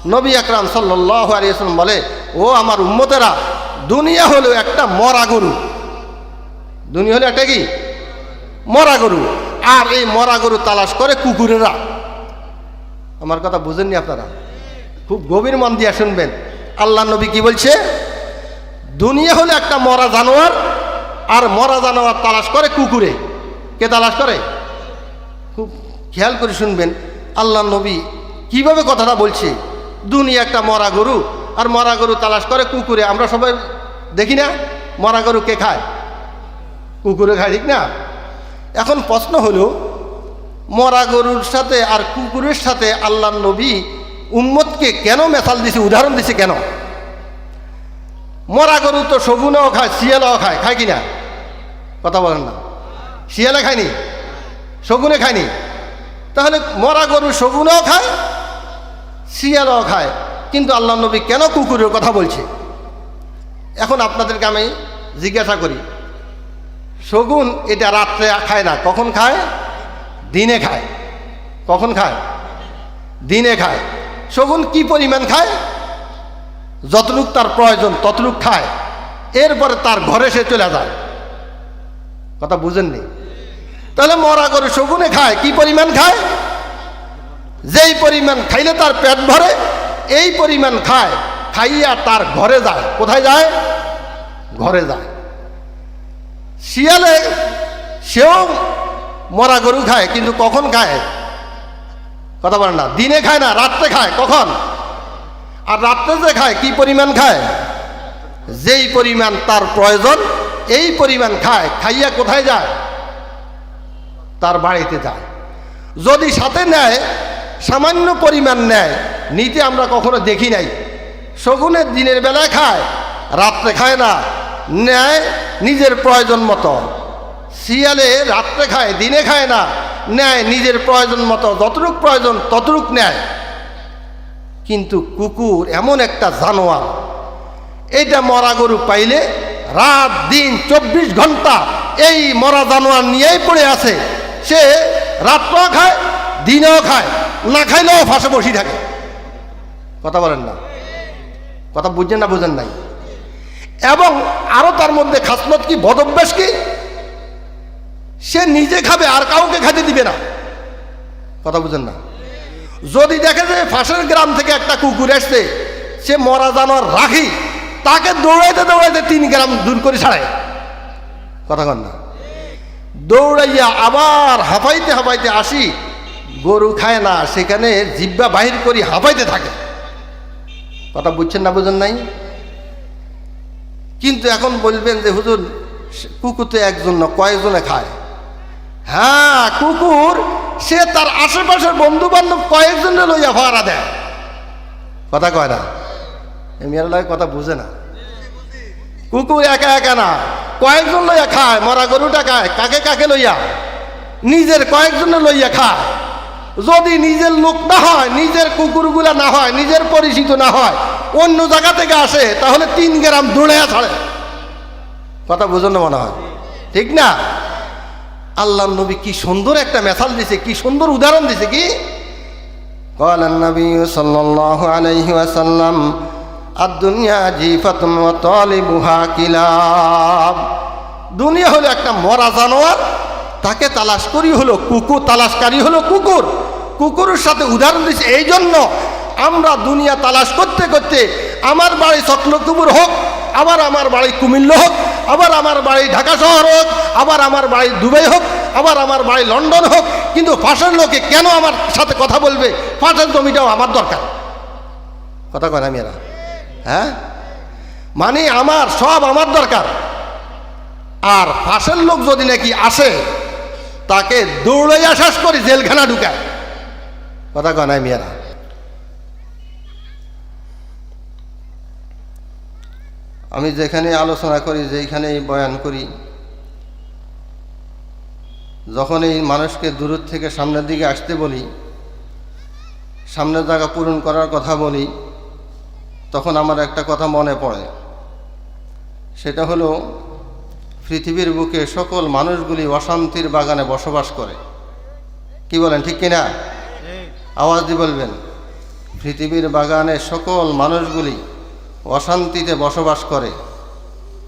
নবী আকরাম সাল্লাল্লাহু আলাইহি ওয়াসাল্লাম বলে, ও আমার উম্মতেরা, দুনিয়া হলো একটা মরা গরু। দুনিয়া হলো একটা কি? মরা গরু। আর এই মরা গরু তালাশ করে কুকুরেরা। আমার কথা বুঝেননি আপনারা? খুব গভীর মন দিয়ে শুনবেন। আল্লাহ নবী কি বলছে? দুনিয়া হলো একটা মরা জানোয়ার, আর মরা জানোয়ার তালাশ করে কুকুরে। কে তালাশ করে? খুব খেয়াল করে শুনবেন আল্লাহ নবী কিভাবে কথাটা বলছে। দুনিয়া একটা মরা গরু, আর মরা গরু তালাশ করে কুকুরে। আমরা সবাই দেখি না মরা গরু কে খায়? কুকুরে খায়, ঠিক না? এখন প্রশ্ন হলো, মরা গরুর সাথে আর কুকুরের সাথে আল্লাহ নবী উম্মতকে কেন মেসাল দিছে, উদাহরণ দিছে কেন? মরা গরু তো শগুনেও খায়, শিয়ালেও খায়, খায় কি না? কথা বলেন না। শিয়ালে খায়নি, শগুনে খায়নি। তাহলে মরা গরু শগুনেও খায়, শিয়ালেও খায়, কিন্তু আল্লাহ নবী কেন কুকুরের কথা বলছে? এখন আপনাদেরকে আমি জিজ্ঞাসা করি, শগুন এটা রাত্রে খায় না, কখন খায়? দিনে খায়। কখন খায়? দিনে খায়। শগুন কি পরিমাণ খায়? যতটুক তার প্রয়োজন ততটুক খায়, এরপরে তার ঘরে সে চলে যায়। কথা বুঝেননি? তাহলে মরা গরু শগুনে খায়, কি পরিমাণ খায়? যেই পরিমাণ খাইলে তার পেট ভরে, এই পরিমাণ খায়, খাইয়া তার ঘরে যায়। কোথায় যায়? ঘরে যায়। শিয়ালে সেও মরা গরু খায়, কিন্তু কখন খায়? কথা বলেন না। দিনে খায় না, রাত্রে খায়। কখন? আর রাত্রে যে খায়, কি পরিমাণ খায়? যেই পরিমাণ তার প্রয়োজন এই পরিমাণ খায়, খাইয়া কোথায় যায়? তার বাড়িতে যায়। যদি সাথে নেয়, সামান্য পরিমাণ নেয়, নিতে আমরা কখনো দেখি নাই। শগুনের দিনের বেলায় খায়, রাত্রে খায় না, নেয় নিজের প্রয়োজন মতো। শিয়ালে রাত্রে খায়, দিনে খায় না, নেয় নিজের প্রয়োজন মতো, যতটুক প্রয়োজন ততটুক নেয়। কিন্তু কুকুর এমন একটা জানোয়ার, এইটা মরা গরু পাইলে রাত দিন 24 ঘন্টা এই মরা জানোয়ার নিয়েই পড়ে আছে। সে রাত্রেও খায়, দিনেও খায়, না খাইলেও ফাঁসে বসে থাকে। কথা বলেন না? কথা বুঝছেন না? বুঝেন নাই? এবং আরো তার মধ্যে খাসলত কি, বদভ্যাস কি, সে নিজে খাবে আর কাউকে খেতে দিবে না। কথা বুঝেন না? যদি দেখে যে পাশের গ্রাম থেকে একটা কুকুর আসছে, সে মরা জানোয়ার রাখি, তাকে দৌড়াইতে দৌড়াইতে 3 গ্রাম দূর করে ছাড়ায়। কথা কন না? দৌড়াইয়া আবার হাঁপাইতে হাঁপাইতে আসি, গরু খায় না, সেখানে জিহ্বা বাহির করি হাঁপাইতে থাকে। কথা বুঝছেন না? বুঝেন নাই? কিন্তু এখন বলবেন যে হুজুর, কুকুর তো একজন না, কয়েকজনে খায়। হ্যাঁ, কুকুর সে তার আশেপাশের বন্ধু বান্ধব কয়েকজনে লইয়া ভাড়া দেয়। কথা কয় না? মেয়েরা কথা বুঝে না। কুকুর একা একা না, কয়েকজন লইয়া খায়। মরা গরুটা খায় কাকে কাকে লইয়া? নিজের কয়েকজনে লইয়া খায়। যদি নিজের লোক না হয়, নিজের কুকুরগুলা না হয়, নিজের পরিচিত না হয়, অন্য জায়গা থেকে আসে, তাহলে 3 গ্রাম দৌড়াইয়া ছাড়ে। কথা বুঝুন না মনে হয়? ঠিক না? আল্লাহ নবী কি সুন্দর একটা মেসাল দিছে, কি সুন্দর উদাহরণ দিছে। কি قال النبي صلى الله عليه وسلم الدنيا جيفة وطالبها كلاب। দুনিয়া হলো একটা মরা জানোয়ার, তাকে তালাশ করি হলো কুকুর, তালাশকারী হলো কুকুর। কুকুরের সাথে উদাহরণ দিছে এই জন্য, আমরা দুনিয়া তালাশ করতে করতে, আমার বাড়ি চকলকুপুর হোক, আবার আমার বাড়ি কুমিল্লা হোক, আবার আমার বাড়ি ঢাকা শহর হোক, আবার আমার বাড়ি দুবাই হোক, আবার আমার বাড়ি লন্ডন হোক, কিন্তু ফাঁসের লোকে কেন আমার সাথে কথা বলবে? ফাঁসের জমিটাও আমার দরকার। কথা কয় না মেয়েরা? হ্যাঁ, মানে আমার সব আমার দরকার। আর ফাঁসের লোক যদি নাকি আসে, তাকে দৌড়াইয়া শেষ করে জেলখানা ঢুকায়। কথা কয় না মেয়েরা? আমি যেখানে আলোচনা করি, যেখানে বয়ান করি, যখন এই মানুষকে দূর থেকে সামনের দিকে আসতে বলি, সামনের জায়গা পূরণ করার কথা বলি, তখন আমার একটা কথা মনে পড়ে। সেটা হলো, পৃথিবীর বুকে সকল মানুষগুলি অশান্তির বাগানে বসবাস করে। কি বলেন, ঠিক কিনা? আওয়াজ দিয়ে বলবেন। পৃথিবীর বাগানে সকল মানুষগুলি অশান্তিতে বসবাস করে,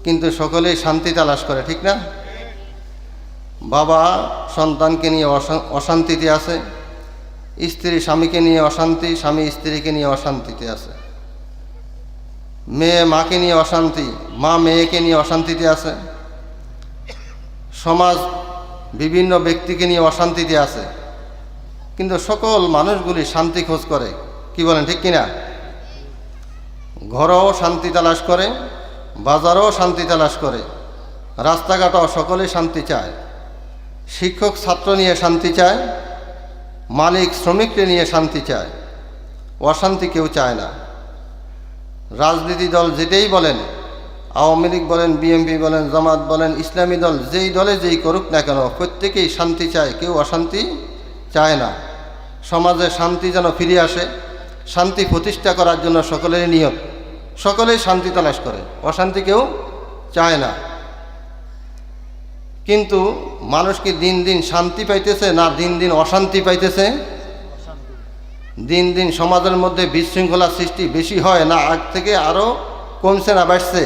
কিন্তু সকলেই শান্তি তালাশ করে, ঠিক না? বাবা সন্তানকে নিয়ে অশান্তিতে আছে, স্ত্রী স্বামীকে নিয়ে অশান্তি, স্বামী স্ত্রীকে নিয়ে অশান্তিতে আছে, মেয়ে মাকে নিয়ে অশান্তি, মা মেয়েকে নিয়ে অশান্তিতে আছে, সমাজ বিভিন্ন ব্যক্তিকে নিয়ে অশান্তিতে আছে, কিন্তু সকল মানুষগুলি শান্তি খোঁজ করে, কি বলেন ঠিক কিনা? ঘরেও শান্তি তালাশ করে, বাজারেও শান্তি তালাশ করে, রাস্তাঘাটও সকলে শান্তি চায়, শিক্ষক ছাত্র নিয়ে শান্তি চায়, মালিক শ্রমিককে নিয়ে শান্তি চায়, অশান্তি কেউ চায় না। রাজনীতি দল যেটাই বলেন, আওয়ামী লীগ বলেন, বিএনপি বলেন, জামাত বলেন, ইসলামী দল যেই দলে যেই করুক না কেন, প্রত্যেকেই শান্তি চায়, কেউ অশান্তি চায় না। সমাজে শান্তি যেন ফিরে আসে, শান্তি প্রতিষ্ঠা করার জন্য সকলেরই নিয়ত, সকলেই শান্তি তালাশ করে, অশান্তি কেউ চায় না। কিন্তু মানুষ কি দিন দিন শান্তি পাইতেছে না দিন দিন অশান্তি পাইতেছে? দিন দিন সমাজের মধ্যে বিশৃঙ্খলা সৃষ্টি বেশি হয় না আগ থেকে আরও কমছে না বাড়ছে?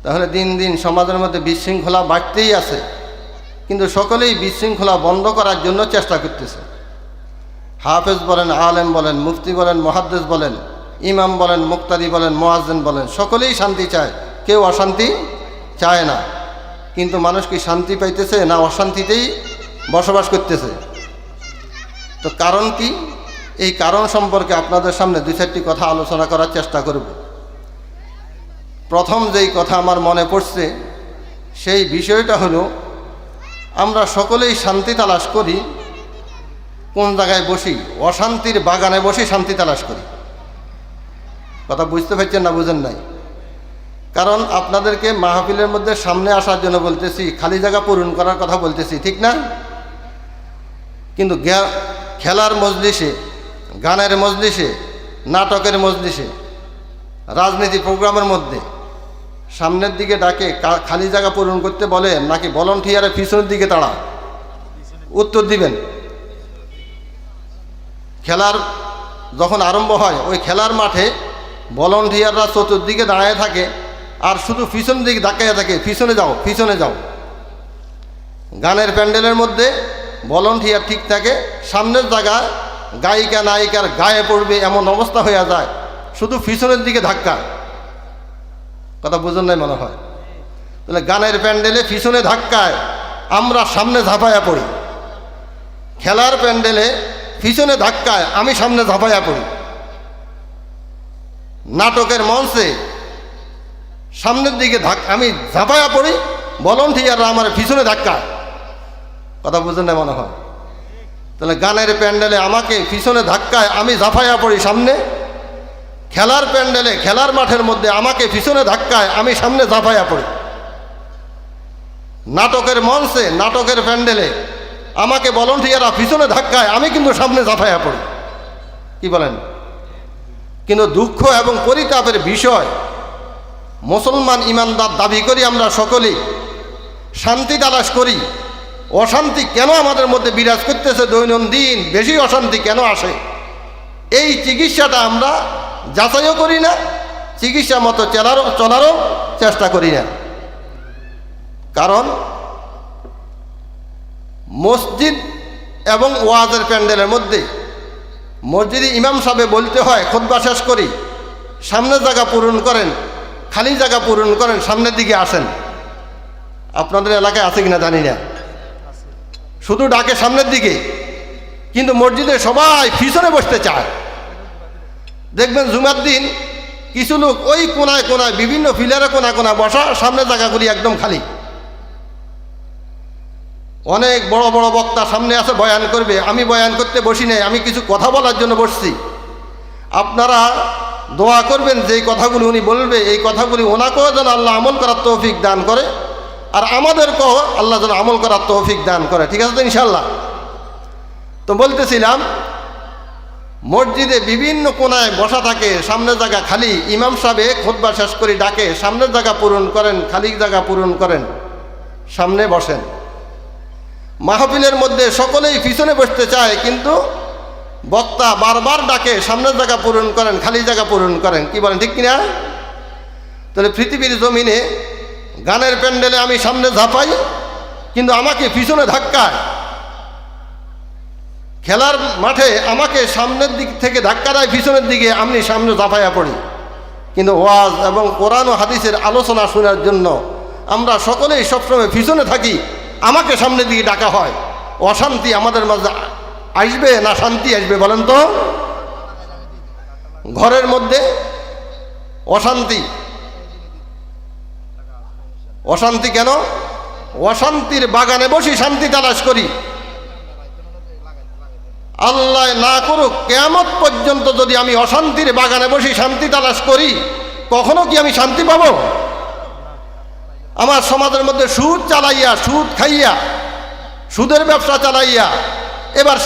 তাহলে দিন দিন সমাজের মধ্যে বিশৃঙ্খলা বাড়তেই আছে, কিন্তু সকলেই বিশৃঙ্খলা বন্ধ করার জন্য চেষ্টা করতেছে। হাফেজ বলেন, আলেম বলেন, মুফতি বলেন, মুহাদ্দিস বলেন, ইমাম বলেন, মুক্তাদি বলেন, মুয়াজ্জিন বলেন, সকলেই শান্তি চায়, কেউ অশান্তি চায় না। কিন্তু মানুষ কি শান্তি পাইতেছে না অশান্তিতেই বসবাস করতেছে? তো কারণ কি? এই কারণ সম্পর্কে আপনাদের সামনে দুই চারটি কথা আলোচনা করার চেষ্টা করব। প্রথম যেই কথা আমার মনে পড়ছে সেই বিষয়টা হলো, আমরা সকলেই শান্তি তালাশ করি কোন জায়গায় বসি? অশান্তির বাগানে বসে শান্তি তালাশ করি। কথা বুঝতে পারছেন না বুঝেন নাই? কারণ আপনাদেরকে মাহফিলের মধ্যে সামনে আসার জন্য বলতেছি, খালি জায়গা পূরণ করার কথা বলতেছি, ঠিক না? কিন্তু খেলার মজলিসে, গানের মজলিসে, নাটকের মজলিসে, রাজনীতি প্রোগ্রামের মধ্যে সামনের দিকে ডাকে খালি জায়গা পূরণ করতে বলে নাকি ভলান্টিয়ারের পিছনের দিকে তাড়া? উত্তর দিবেন। খেলার যখন আরম্ভ হয় ওই খেলার মাঠে ভলান্টিয়াররা চতুর্দিকে দাঁড়িয়ে থাকে আর শুধু পিছন দিকে ধাক্কাইয়া থাকে, পিছনে যাও, পিছনে যাও। গানের প্যান্ডেলের মধ্যে ভলান্টিয়ার ঠিক থাকে, সামনের জায়গা গায়িকা নায়িকার গায়ে পড়বে এমন অবস্থা হয়ে যায়, শুধু পিছনের দিকে ধাক্কা। কথা বুঝুন নাই মনে হয়? তাহলে গানের প্যান্ডেলে পিছনে ধাক্কায় আমরা সামনে ঝাঁপাইয়া পড়ি, খেলার প্যান্ডেলে পিছনে ধাক্কায় আমি সামনে ঝাঁপাইয়া পড়ি, নাটকের মঞ্চে সামনের দিকে আমি ঝাঁপাইয়া পড়ি, ভলান্টিয়াররা আমার পিছনে ধাক্কায়। কথা বুঝেন না মনে হয়? তাহলে গানের প্যান্ডেলে আমাকে পিছনে ধাক্কায় আমি ঝাঁপাইয়া পড়ি সামনে, খেলার প্যান্ডেলে খেলার মাঠের মধ্যে আমাকে পিছনে ধাক্কায় আমি সামনে ঝাঁপাইয়া পড়ি, নাটকের মঞ্চে নাটকের প্যান্ডেলে আমাকে ভলান্টিয়াররা পিছনে ধাক্কায় আমি কিন্তু সামনে ঝাঁপাইয়া পড়ি। কি বলেন? কিন্তু দুঃখ এবং পরিতাপের বিষয়, মুসলমান ইমানদার দাবি করি আমরা সকলেই, শান্তি তালাশ করি। অশান্তি কেন আমাদের মধ্যে বিরাজ করতেছে দৈনন্দিন, বেশি অশান্তি কেন আসে? এই চিকিৎসাটা আমরা যাচাইও করি না, চিকিৎসা মতো চলারও চেষ্টা করি না। কারণ মসজিদ এবং ওয়াজের প্যান্ডেলের মধ্যে মসজিদে ইমাম সাহেব বলতে হয় খুতবা শেষ করি, সামনের জায়গা পূরণ করেন, খালি জায়গা পূরণ করেন, সামনের দিকে আসেন। আপনাদের এলাকায় আছে কিনা জানি না, শুধু ডাকে সামনের দিকে, কিন্তু মসজিদে সবাই পিছনে বসতে চায়। দেখবেন জুমার দিন কিছু লোক ওই কোনায় কোনায় বিভিন্ন ফিলারে কোনা কোনা বসা, সামনের জায়গাগুলি একদম খালি। অনেক বড় বড় বক্তা সামনে আছে, বয়ান করবে, আমি বয়ান করতে বসি নাই, আমি কিছু কথা বলার জন্য বসছি। আপনারা দোয়া করবেন যে এই কথাগুলি উনি বলবে, এই কথাগুলি ওনাকেও যেন আল্লাহ আমল করার তৌফিক দান করে, আর আমাদেরকেও আল্লাহ যেন আমল করার তৌফিক দান করে। ঠিক আছে তো ইনশাল্লাহ? তো বলতেছিলাম, মসজিদে বিভিন্ন কোনায় বসা থাকে, সামনের জায়গা খালি, ইমাম সাহেব খুতবা শেষ করে ডাকে সামনের জায়গা পূরণ করেন, খালি জায়গা পূরণ করেন, সামনে বসেন। মাহফিলের মধ্যে সকলেই পিছনে বসতে চায়, কিন্তু বক্তা বারবার ডাকে সামনের জায়গা পূরণ করেন, খালি জায়গা পূরণ করেন, কি বলেন ঠিক কিনা? তাহলে পৃথিবীর জমিনে গানের প্যান্ডেলে আমি সামনে ঝাঁপাই, কিন্তু আমাকে পিছনে ধাক্কায়। খেলার মাঠে আমাকে সামনের দিক থেকে ধাক্কা দেয় পিছনের দিকে, আমি সামনে ঝাঁপাইয়া পড়ি। কিন্তু ওয়াজ এবং কোরআন ও হাদিসের আলোচনা শোনার জন্য আমরা সকলেই সবসময় পিছনে থাকি, আমাকে সামনের দিকে ডাকা হয়। অশান্তি আমাদের মাঝে আসবে না শান্তি আসবে বলেন তো? ঘরের মধ্যে অশান্তি, অশান্তি কেন? অশান্তির বাগানে বসে শান্তি তালাশ করি। আল্লাহ না করুক কিয়ামত পর্যন্ত যদি আমি অশান্তির বাগানে বসে শান্তি তালাশ করি, কখনো কি আমি শান্তি পাব? আমার সমাজের মধ্যে সুদ চালাইয়া, সুদ খাইয়া, সুদের ব্যবসা চালাইয়া এবার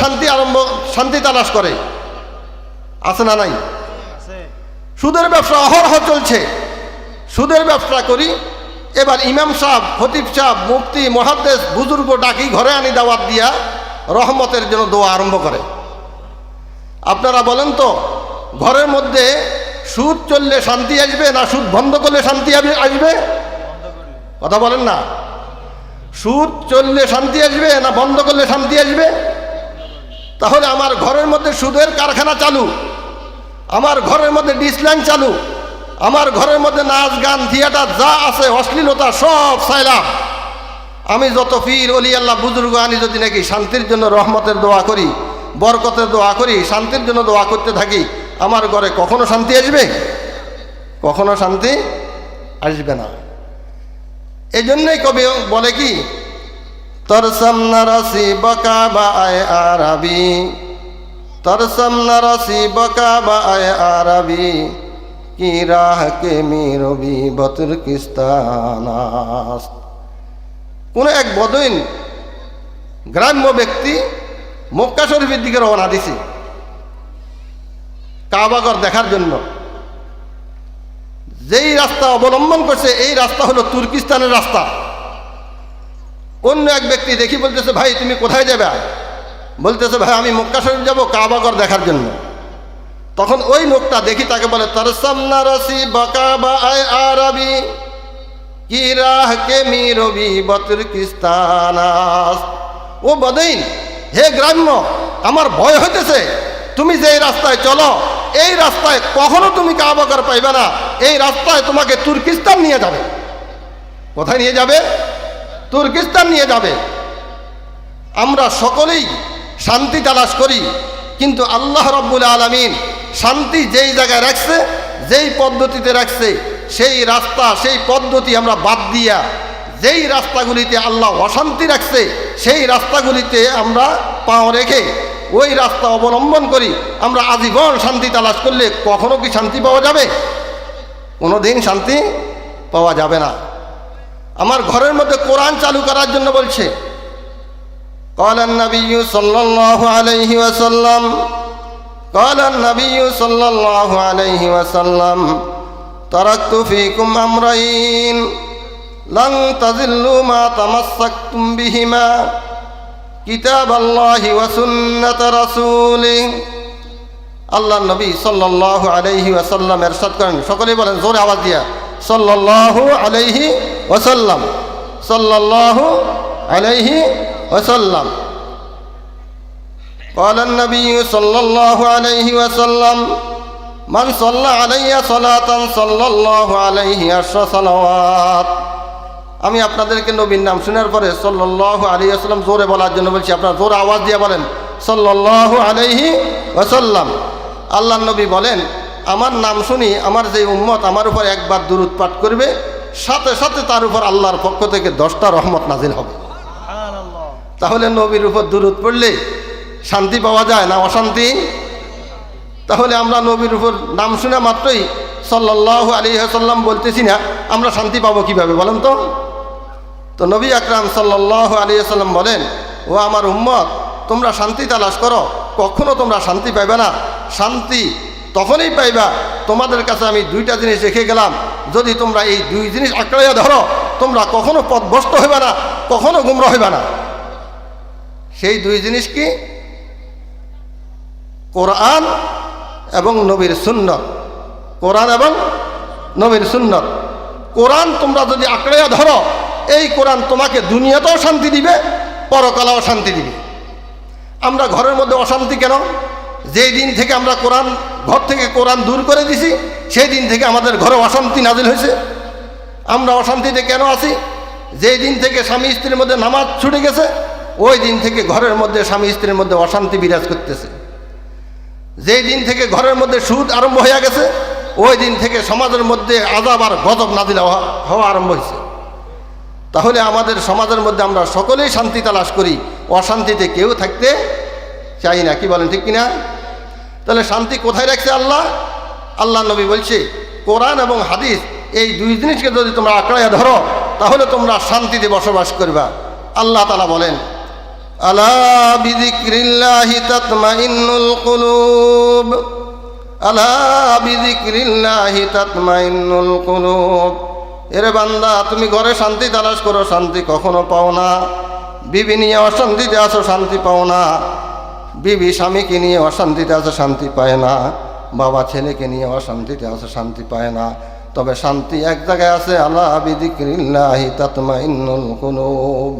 শান্তি তালাশ করে, আছে না নাই? সুদের ব্যবসা অহরহ চলছে, সুদের ব্যবসা করি। এবার ইমাম সাহেব, খতিব সাহেব, মুফতি, মুহাদ্দিস, বুজুর্গ ডাকি ঘরে আনি দাওয়াত দিয়া রহমতের জন্য দোয়া আরম্ভ করে। আপনারা বলেন তো, ঘরের মধ্যে সুদ চললে শান্তি আসবে না সুদ বন্ধ করলে শান্তি আসবে? কথা বলেন না। সুদ চললে শান্তি আসবে না বন্ধ করলে শান্তি আসবে? তাহলে আমার ঘরের মধ্যে সুদের কারখানা চালু, আমার ঘরের মধ্যে ডিসলাইন চালু, আমার ঘরের মধ্যে নাচ গান থিয়েটার যা আছে অশ্লীলতা সব সাইলাম। আমি যত পীর ওলি আল্লাহ বুজুর্গ আনি যদি নাকি শান্তির জন্য রহমতের দোয়া করি, বরকতের দোয়া করি, শান্তির জন্য দোয়া করতে থাকি, আমার ঘরে কখনো শান্তি আসবে? কখনো শান্তি আসবে না। এই জন্যই কবি বলে কি, তরসম নরসি বকা বা আয় আরবি, তরসম নরসি বকা বা আয় আরবি, কি রাহ কে মিরবি বতুর্কিস্তানাস। কোন এক বদইন গ্রাম্য ব্যক্তি মক্কা শরীফের দিকে রওনা দিছে কাবাঘর দেখার জন্য। যেই রাস্তা অবলম্বন করছে এই রাস্তা হলো তুর্কিস্তানের রাস্তা। অন্য এক ব্যক্তি দেখি বলতেছে, ভাই তুমি কোথায় যাবে? বলতেছে, ভাই আমি মক্কা শরীফ যাবো কাবাঘর দেখার জন্য। তখন ওই লোকটা দেখি তাকে বলে, তরসামনা রসি বাকা বা আয় আরবি, কি রাহ কে মিরবি বতুর্কিস্তানাস। ও বদইন, হে গ্রাম্য, আমার ভয় হইতেছে, তুমি যে রাস্তায় চলো এই রাস্তায় কখনো তুমি কাবাঘর পাইবে না, এই রাস্তায় তোমাকে তুর্কিস্তান নিয়ে যাবে। কোথায় নিয়ে যাবে? তুর্কিস্তান নিয়ে যাবে। আমরা সকলেই শান্তি তালাশ করি, কিন্তু আল্লাহ রাব্বুল আলামিন শান্তি যেই জায়গায় রাখছে, যেই পদ্ধতিতে রাখছে, সেই রাস্তা সেই পদ্ধতি আমরা বাদ দিয়া যেই রাস্তাগুলিতে আল্লাহ অশান্তি রাখছে সেই রাস্তাগুলিতে আমরা পাও রেখে ওই রাস্তা অবলম্বন করি, আমরা আজীবন শান্তি তালাশ করলে কখনো কি শান্তি পাওয়া যাবে? কোনো দিন শান্তি পাওয়া যাবে না। আমার ঘরের মধ্যে কোরআন চালু করার জন্য বলছে, ক্বালান নবিয়্যু সাল্লাল্লাহু আলাইহি ওয়াসাল্লাম, ক্বালান নবিয়্যু সাল্লাল্লাহু আলাইহি ওয়াসাল্লাম, তারাকতু ফীকুম আমরাইন লান তাযিল্লু মা তামাসসাকতুম বিহিমা, কিতাবাল্লাহি ওয়া সুন্নাত রাসূলিহি। আল্লাহ নবী সাল্লাল্লাহু আলাইহি ওয়াসাল্লাম ইরশাদ করেন, সকলেই বলেন জোরে আওয়াজ দিয়া, সাল্লাল্লাহু আলাইহি ওয়াসাল্লাম, সাল্লাল্লাহু আলাইহি ওয়াসাল্লাম। قال النبي صلى الله عليه وسلم من صلى علي صلاة صلى الله عليه 10 صلوات। আমি আপনাদেরকে নবীর নাম শোনার পরে সাল্লাল্লাহু আলাইহি ওয়াসাল্লাম জোরে বলার জন্য বলছি, আপনারা জোরে আওয়াজ দিয়ে বলেন সাল্লাল্লাহু আলাইহি ওয়াসাল্লাম। আল্লাহ নবী বলেন, আমার নাম শুনি আমার যে উম্মত আমার উপর একবার দুরূদ পাঠ করবে, সাথে সাথে তার উপর আল্লাহর পক্ষ থেকে 10টা রহমত নাজিল হবে। তাহলে নবীর উপর দুরূদ পড়লে শান্তি পাওয়া যায় না অশান্তি? তাহলে আমরা নবীর উপর নাম শোনা মাত্রই সাল্লাল্লাহু আলাইহি ওয়াসাল্লাম বলতেছি না, আমরা শান্তি পাবো কিভাবে বলেন তো? তো নবী আকরাম সাল্লাল্লাহু আলাইহি ওয়াসাল্লাম বলেন, ও আমার উম্মত, তোমরা শান্তি তালাশ করো, কখনো তোমরা শান্তি পাইবে না। শান্তি তখনই পাইবা তোমাদের কাছে আমি 2টা জিনিস রেখে গেলাম, যদি তোমরা এই 2 জিনিস আঁকড়াইয়া ধরো, তোমরা কখনো পথভ্রষ্ট হইবে না, কখনো গুমরা হইবে না। সেই 2 জিনিস কি? কোরআন এবং নবীর সুন্নত। কোরআন এবং নবীর সুন্নত। কোরআন তোমরা যদি আঁকড়ে ধরো, এই কোরআন তোমাকে দুনিয়াতেও শান্তি দিবে, পরকালেও শান্তি দিবে। আমরা ঘরের মধ্যে অশান্তি কেন? যেই দিন থেকে আমরা ঘর থেকে কোরআন দূর করে দিছি, সেই দিন থেকে আমাদের ঘরে অশান্তি নাজিল হয়েছে। আমরা অশান্তিতে কেন আছি? যেই দিন থেকে স্বামী স্ত্রীর মধ্যে নামাজ ছুটে গেছে, ওই দিন থেকে ঘরের মধ্যে স্বামী স্ত্রীর মধ্যে অশান্তি বিরাজ করতেছে। যেই দিন থেকে ঘরের মধ্যে সুদ আরম্ভ হয়ে গেছে, ওই দিন থেকে সমাজের মধ্যে আযাব আর গজব নাজিল হওয়া আরম্ভ হয়েছে। তাহলে আমাদের সমাজের মধ্যে আমরা সকলেই শান্তি তালাশ করি, অশান্তিতে কেউ থাকতে চাই না। কি বলেন, ঠিক কিনা? তাহলে শান্তি কোথায় রাখছে আল্লাহ? আল্লাহ নবী বলছে কোরআন এবং হাদিস, এই দুই জিনিসকে যদি তোমরা আঁকড়াইয়া ধরো, তাহলে তোমরা শান্তিতে বসবাস করবা। আল্লাহ তাআলা বলেন, আলা বিযিকরিল্লাহি তাতমাইন্নুল কুলুব, আলা বিযিকরিল্লাহি তাতমাইন্নুল কুলুব। এরে বান্দা, তুমি ঘরে শান্তি তালাশ করো, শান্তি কখনো পাও না। বিবি নিয়ে অশান্তিতে আছো, শান্তি পাও না। বিবি স্বামীকে নিয়ে অশান্তিতে আছে, শান্তি পায় না। বাবা ছেলেকে নিয়ে অশান্তিতে আছে, শান্তি পায় না। তবে শান্তি এক জায়গায় আছে, আলা বিযিকরিল্লাহি তাতমাইন্নুল কুলুব।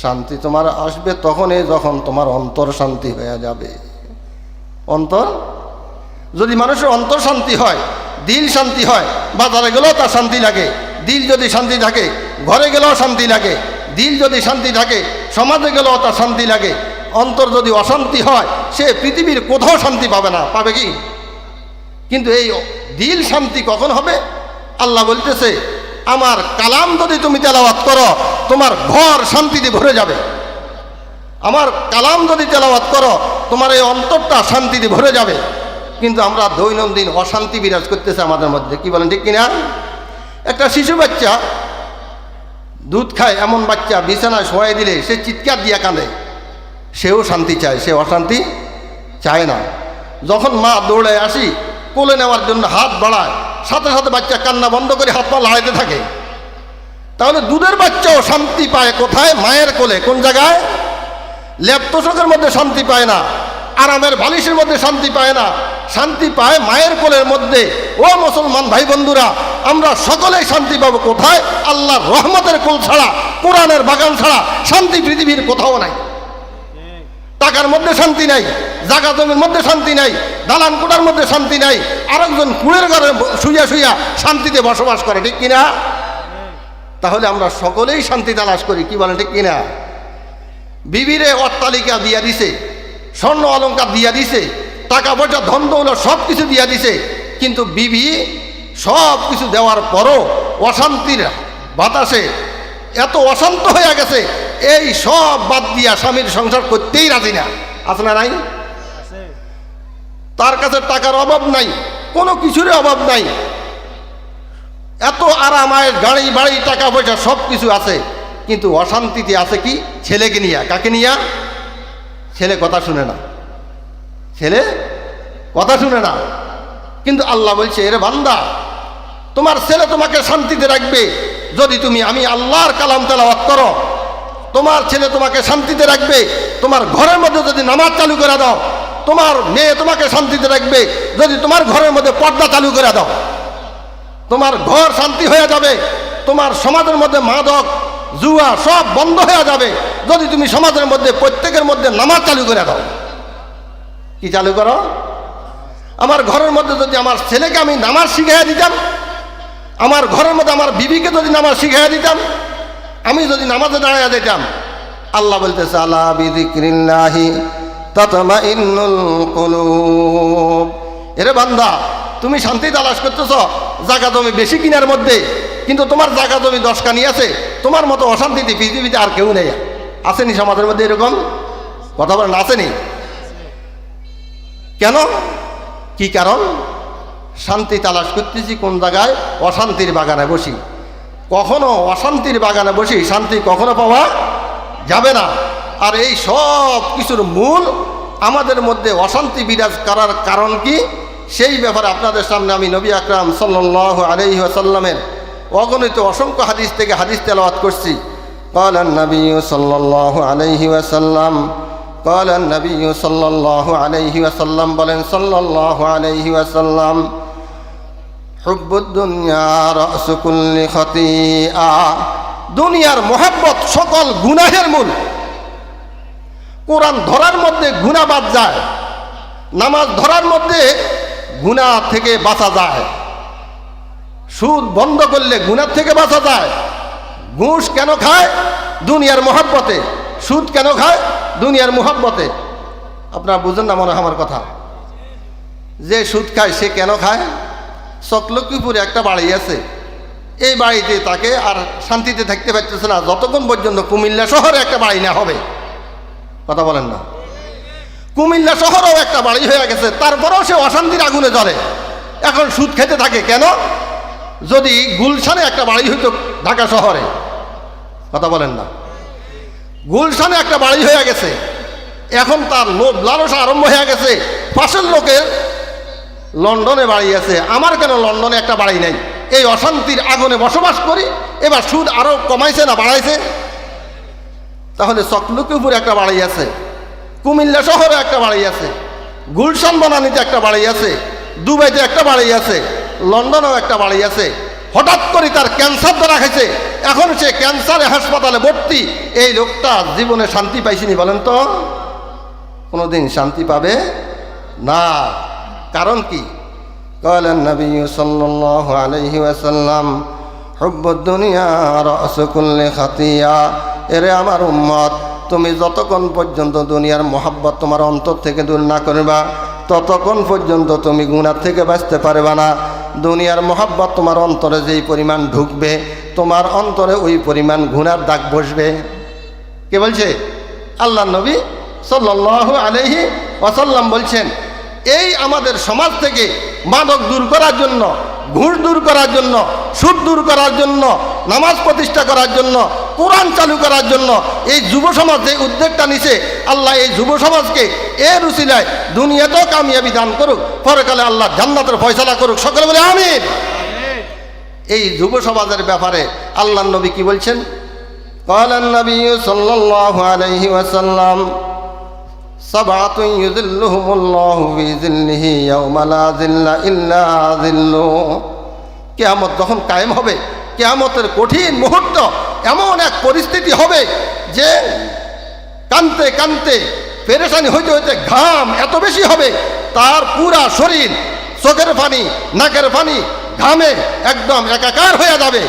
শান্তি তোমার আসবে তখনই যখন তোমার অন্তর শান্তি হয়ে যাবে। অন্তর, যদি মানুষের অন্তর শান্তি হয়, দিল শান্তি হয়, বাজারে গেলেও তার শান্তি লাগে। দিল যদি শান্তি থাকে, ঘরে গেলেও শান্তি লাগে। দিল যদি শান্তি থাকে, সমাজে গেলেও তার শান্তি লাগে। অন্তর যদি অশান্তি হয়, সে পৃথিবীর কোথাও শান্তি পাবে না। পাবে কি? কিন্তু এই দিল শান্তি কখন হবে? আল্লাহ বলতেছে, আমার কালাম যদি তুমি তেলাওয়াত করো, তোমার ঘর শান্তিতে ভরে যাবে। আমার কালাম যদি তেলাওয়াত করো, তোমার এই অন্তরটা শান্তিতে ভরে যাবে। কিন্তু আমরা দৈনন্দিন অশান্তি বিরাজ করতেছে আমাদের মধ্যে। কি বলেন, ঠিক কিনা? একটা শিশু বাচ্চা দুধ খায়, এমন বাচ্চা বিছানায় শোয়াই দিলে সে চিৎকার দিয়া কাঁদে। সেও শান্তি চায়, সে অশান্তি চায় না। যখন মা দৌড়ে আসি কোলে নেওয়ার জন্য হাত বাড়ায়, সাথে সাথে বাচ্চা কান্না বন্ধ করে হাত পা লাড়াইতে থাকে। তাহলে দুধের বাচ্চাও শান্তি পায় কোথায়? মায়ের কোলে। কোন জায়গায়? লেপ তোষকের মধ্যে শান্তি পায় না, আরামের বালিশের মধ্যে শান্তি পায় না, শান্তি পায় মায়ের কোলের মধ্যে। ও মুসলমান ভাই বন্ধুরা, আমরা সকলেই শান্তি পাবো কোথায়? আল্লাহর রহমতের কোল ছাড়া, কোরআনের বাগান ছাড়া শান্তি পৃথিবীর কোথাও নাই। টাকার মধ্যে শান্তি নাই, জায়গা জমির মধ্যে শান্তি নাই, দালান কোটার মধ্যে শান্তি নাই, আরেকজন কুড়ের ঘরে শুইয়া শুইয়া শান্তিতে বসবাস করে। ঠিক কিনা? তাহলে আমরা সকলেই শান্তি তালাশ করি। কি বলেন, ঠিক কিনা? বিবিরে অট্টালিকা দিয়া দিছে, স্বর্ণ অলঙ্কার দিয়া দিছে, টাকা পয়সা ধন দৌলত সব কিছু দিয়া দিছে, কিন্তু বিবি সব কিছু দেওয়ার পরও অশান্তির বাতাসে এত অশান্ত হয়ে গেছে, এই সব বাদ দিয়া স্বামীর সংসার করতেই রাজি না। আছে না নাই? তার কাছে টাকার অভাব নাই, কোনো কিছুরই অভাব নাই, এত আরামায় গাড়ি বাড়ি টাকা পয়সা সব কিছু আছে, কিন্তু অশান্তিতে আছে কি? ছেলেকে নিয়ে। কাকে নিয়ে? ছেলে কথা শুনে না, ছেলে কথা শুনে না। কিন্তু আল্লাহ বলছে, এরে বান্দা, তোমার ছেলে তোমাকে শান্তিতে রাখবে যদি তুমি আমি আল্লাহর কালাম তেলাওয়াত করো। তোমার ছেলে তোমাকে শান্তিতে রাখবে তোমার ঘরের মধ্যে যদি নামাজ চালু করে দাও। তোমার মেয়ে তোমাকে শান্তিতে রাখবে যদি তোমার ঘরের মধ্যে পর্দা চালু করে দাও। তোমার ঘর শান্তি হয়ে যাবে, তোমার সমাজের মধ্যে মাদক জুয়া সব বন্ধ হয়ে যাবে যদি তুমি সমাজের মধ্যে প্রত্যেকের মধ্যে নামাজ চালু করে দাও। কি চালু করো? আমার ঘরের মধ্যে যদি আমার ছেলেকে আমি নামাজ শিখাইয়া দিতাম, আমার ঘরের মধ্যে আমার বিবিকে যদি নামাজ শিখাইয়া দিতাম, আমি যদি নামাজে দাঁড়াইয়া দিতাম। আল্লাহ বলতেছে, আলা বিযিকরিল্লাহি তাতমাইন্নুল কুলুব। এরে বান্দা, তুমি শান্তি তালাশ করতেছ জায়গা জমি বেশি কিনার মধ্যে, কিন্তু তোমার জায়গা জমি 10 কানি আছে। তোমার মতো অশান্তিতে পৃথিবীতে আর কেউ নেই। আসেনি সমাজের মধ্যে এরকম? কথা বলেন, আসেনি? কেন? কি কারণ? শান্তি তালাশ করতেছি কোন জায়গায়? অশান্তির বাগানে বসি। কখনো অশান্তির বাগানে বসি শান্তি কখনো পাওয়া যাবে না। আর এই সব কিছুর মূল আমাদের মধ্যে অশান্তি বিরাজ করার কারণ কি, সেই ব্যাপারে আপনাদের সামনে আমি নবী আকরাম সাল্লাল্লাহু আলাইহি ওয়াসাল্লামের অগণিত অসংখ্য হাদিস থেকে হাদিস তেলাওয়াত করছি। ক্বালান নবী সাল্লাল্লাহু আলাইহি ওয়াসাল্লাম, قال النبي صلى الله عليه وسلم বলেন সাল্লাল্লাহু আলাইহি ওয়াসাল্লাম হুব্বুদ দুনিয়া রাসু কুল্লি খাতিআ দুনিয়ার মোহাব্বত সকল গুনাহের মূল। কোরআন ধরার মধ্যে গুনাহ বাদ যায়, নামাজ ধরার মধ্যে গুনাহ থেকে বাঁচা যায়, সুদ বন্ধ করলে গুনাহ থেকে বাঁচা যায়। ঘুষ কেন খায়? দুনিয়ার মোহাব্বতে। সুদ কেন খায়? দুনিয়ার মোহাব্বতে। আপনারা বুঝেন না মনে হয় আমার কথা। যে সুদ খায় সে কেন খায়? চকলকিপুরে একটা বাড়ি আছে, এই বাড়িতে তাকে আর শান্তিতে থাকতে পারতেছে না যতক্ষণ পর্যন্ত কুমিল্লা শহরে একটা বাড়ি না হবে। কথা বলেন না? কুমিল্লা শহরেও একটা বাড়ি হয়ে গেছে, তারপরেও সে অশান্তির আগুনে জ্বলে। এখন সুদ খেতে থাকে কেন? যদি গুলশানে একটা বাড়ি হইতো ঢাকা শহরে, কথা বলেন না, গুলশানে একটা বাড়ি হয়ে গেছে, এখন তার লোভ লালসা আরম্ভ হয়ে গেছে। পাশের লোকের লন্ডনে বাড়ি আছে, আমার কেন লন্ডনে একটা বাড়ি নেই? এই অশান্তির আগুনে বসবাস করি। এবার সুদ আরো কমাইছে না বাড়াইছে? তাহলে চকলকিপুরে একটা বাড়ি আছে, কুমিল্লা শহরে একটা বাড়ি আছে, গুলশান বনানীতে একটা বাড়ি আছে, দুবাইতে একটা বাড়ি আছে, লন্ডনেও একটা বাড়ি আছে। হঠাৎ করে তার ক্যান্সার ধরা খাইছে, এখন সে ক্যান্সারে হাসপাতালে ভর্তি। এই লোকটা জীবনে শান্তি পাইছিনি বলেন তো? কোনোদিন শান্তি পাবে না। কারণ কি? قال النبي صلى الله عليه وسلم حب الدنيا رأس كل خطيئة এরে আমার উম্মত, তুমি যতক্ষণ পর্যন্ত দুনিয়ার মোহাব্বত তোমার অন্তর থেকে দূর না করবা ততক্ষণ পর্যন্ত তুমি গুনাহ থেকে বাঁচতে পারবে না। দুনিয়ার মোহাব্বত তোমার অন্তরে যেই পরিমাণ ঢুকবে তোমার অন্তরে ওই পরিমাণ গুনার দাগ বসবে। কে বলছে? আল্লাহ নবী সাল্লাল্লাহু আলাইহি ওয়াসাল্লাম বলছেন, এই আমাদের সমাজ থেকে মাদক দূর করার জন্য, ঘুষ দূর করার জন্য, সুদ দূর করার জন্য, নামাজ প্রতিষ্ঠা করার জন্য, কোরআন চালু করার জন্য এই যুব সমাজ যে উদ্যোগটা নিছে, আল্লাহ এই যুব সমাজকে এর উসিলায় দুনিয়াতেও কামিয়াবি দান করুক, পরকালে আল্লাহ জান্নাতের ফয়সালা করুক। সকলে বলে আমিন। এই যুব সমাজের ব্যাপারে আল্লাহর নবী কি বলছেন? قال النبي صلى الله عليه وسلم سبعة يذلهم الله في ظله يوم لا ظل إلا ظله কিয়ামত যখন কায়েম হবে, কিয়ামতের কঠিন মুহূর্ত, এমন এক পরিস্থিতি হবে যে কানতে কানতে পেরেশানি হইতে হইতে ঘাম এত বেশি হবে তার পুরা শরীর চোখের পানি নাকের পানি ঘামে একদম একাকার হয়ে যাবে।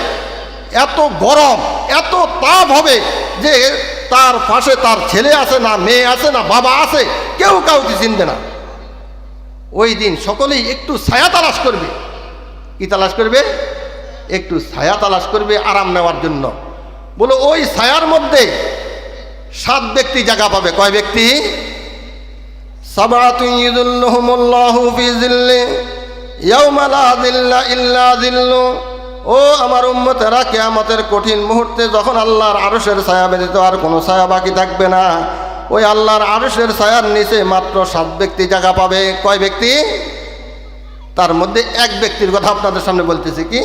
এত গরম, এত তাপ হবে যে তার পাশে তার ছেলে আছে না, মেয়ে আছে না, বাবা আছে, কেউ কাউকে চিনবে না। ওই দিন সকলেই একটু ছায়া তালাশ করবে। কি তালাশ করবে? একটু ছায়া তালাশ করবে আরাম নেওয়ার জন্য। বলো ওই ছায়ার মধ্যে 7 ব্যক্তি জায়গা পাবে। কয় ব্যক্তি? সাবাতুন ইযিল্লুহুমুল্লাহু ফি যিল্লি ইয়াওমা লা যিল্লা ইল্লা যিল্লু। ও আমার উম্মতেরা, কিয়ামতের কঠিন মুহূর্তে যখন আল্লাহর আরশের ছায়া ব্যতীত আর কোনো ছায়া বাকি থাকবে না, ওই আল্লাহর আরশের ছায়ার নিচে মাত্র 7 ব্যক্তি জায়গা পাবে। কয় ব্যক্তি? তার মধ্যে এক ব্যক্তির কথা আপনাদের সামনে বলতেছি। কি?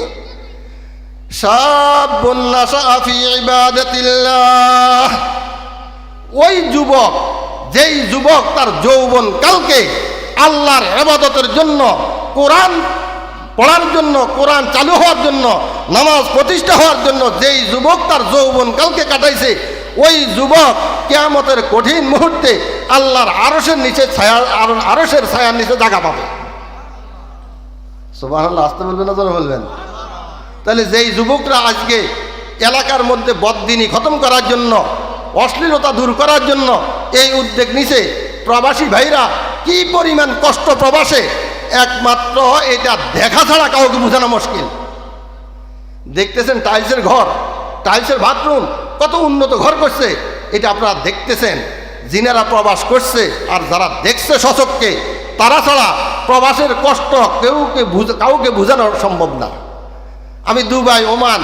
শাবুন নাশা ফি ইবাদাতিল্লাহ। ওই যুবক, যেই যুবক তার যৌবন কালকে আল্লাহর ইবাদতের জন্য, কোরআন পড়ার জন্য, কোরআন চালু হওয়ার জন্য, নামাজ প্রতিষ্ঠা হওয়ার জন্য যেই যুবক তার যৌবন কালকে কাটাইছে, ওই যুবক কিয়ামতের কঠিন মুহূর্তে আল্লাহর আরশের নিচে ছায়া, আরশের ছায়ার নিচে জায়গা পাবে। সুবহানাল্লাহ। আসতে বলবেন না জোরে বলবেন? তাহলে যেই যুবকরা আজকে এলাকার মধ্যে বদদিনী খতম করার জন্য, অশ্লীলতা দূর করার জন্য এই উদ্যোগ নিছে, প্রবাসী ভাইরা কি পরিমাণ কষ্ট প্রবাসে, একমাত্র এটা দেখা ছাড়া কাউকে বোঝানো মুশকিল। দেখতেছেন টাইলসের ঘর, টাইলসের বাথরুম, কত উন্নত ঘর করছে, এটা আপনারা দেখতেছেন। যিনারা প্রবাস করছে আর যারা দেখছে সচক্ষে, তারা ছাড়া প্রবাসের কষ্ট কাউকে বোঝানো সম্ভব না। আমি দুবাই, ওমান,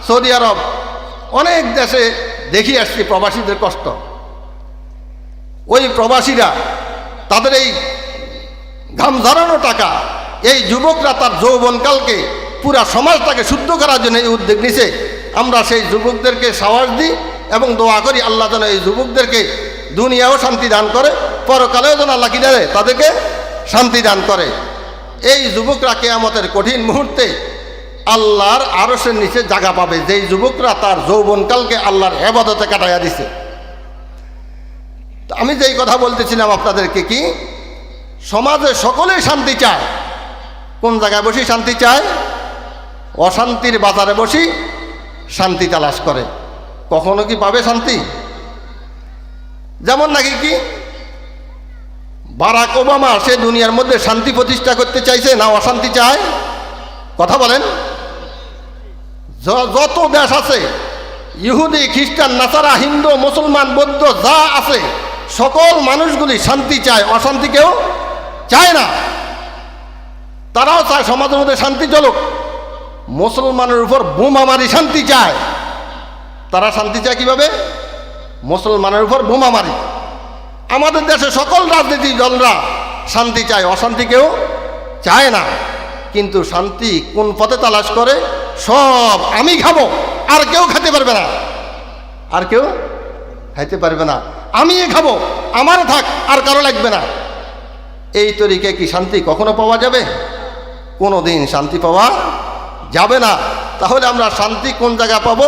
সৌদি আরব অনেক দেশে দেখি আসছি প্রবাসীদের কষ্ট। ওই প্রবাসীরা তাদের এই ঘাম ঝরানো টাকা, এই যুবকরা তার যৌবনকালকে পুরা সমাজটাকে শুদ্ধ করার জন্য এই উদ্যোগ নিছে। আমরা সেই যুবকদেরকে সাহস দিই এবং দোয়া করি আল্লাহ যেন এই যুবকদেরকে দুনিয়াও শান্তি দান করে, পরকালেও যেন আল্লাহ কি দেয় তাদেরকে শান্তি দান করে। এই যুবকরা কিয়ামতের কঠিন মুহূর্তে আল্লাহর আরশের নিচে জায়গা পাবে, যেই যুবকরা তার যৌবনকালকে আল্লাহর ইবাদতে কাটাইয়া দিছে। আমি যেই কথা বলতেছিলাম আপনাদেরকে, কি সমাজে সকলেই শান্তি চায়। কোন জায়গায় বসি শান্তি চায়? অশান্তির বাজারে বসি শান্তি তালাশ করে। কখনো কি পাবে শান্তি? যেমন নাকি কি বারাক ওবামা, সে দুনিয়ার মধ্যে শান্তি প্রতিষ্ঠা করতে চাইছে না অশান্তি চায়? কথা বলেন। যত দেশ আছে, ইহুদি, খ্রিস্টান, নাসারা, হিন্দু, মুসলমান, বৌদ্ধ যা আছে, সকল মানুষগুলি শান্তি চায়, অশান্তি কেউ চায় না। তারাও চায় সমাজের মধ্যে শান্তি চলুক। মুসলমানের উপর বোমা মারি শান্তি চায়। তারা শান্তি চায় কিভাবে? মুসলমানের উপর বোমা মারি। আমাদের দেশে সকল রাজনীতিক দলরা শান্তি চায়, অশান্তি কেউ চায় না। কিন্তু শান্তি কোন পথে তালাশ করে? সব আমি খাবো, আর কেউ খেতে পারবে না, আর কেউ খাইতে পারবে না, আমি খাবো, আমার থাক, আর কারো লাগবে না। এই তরিকে কি শান্তি কখনো পাওয়া যাবে? কোনো দিন শান্তি পাওয়া যাবে না। তাহলে আমরা শান্তি কোন জায়গায় পাবো?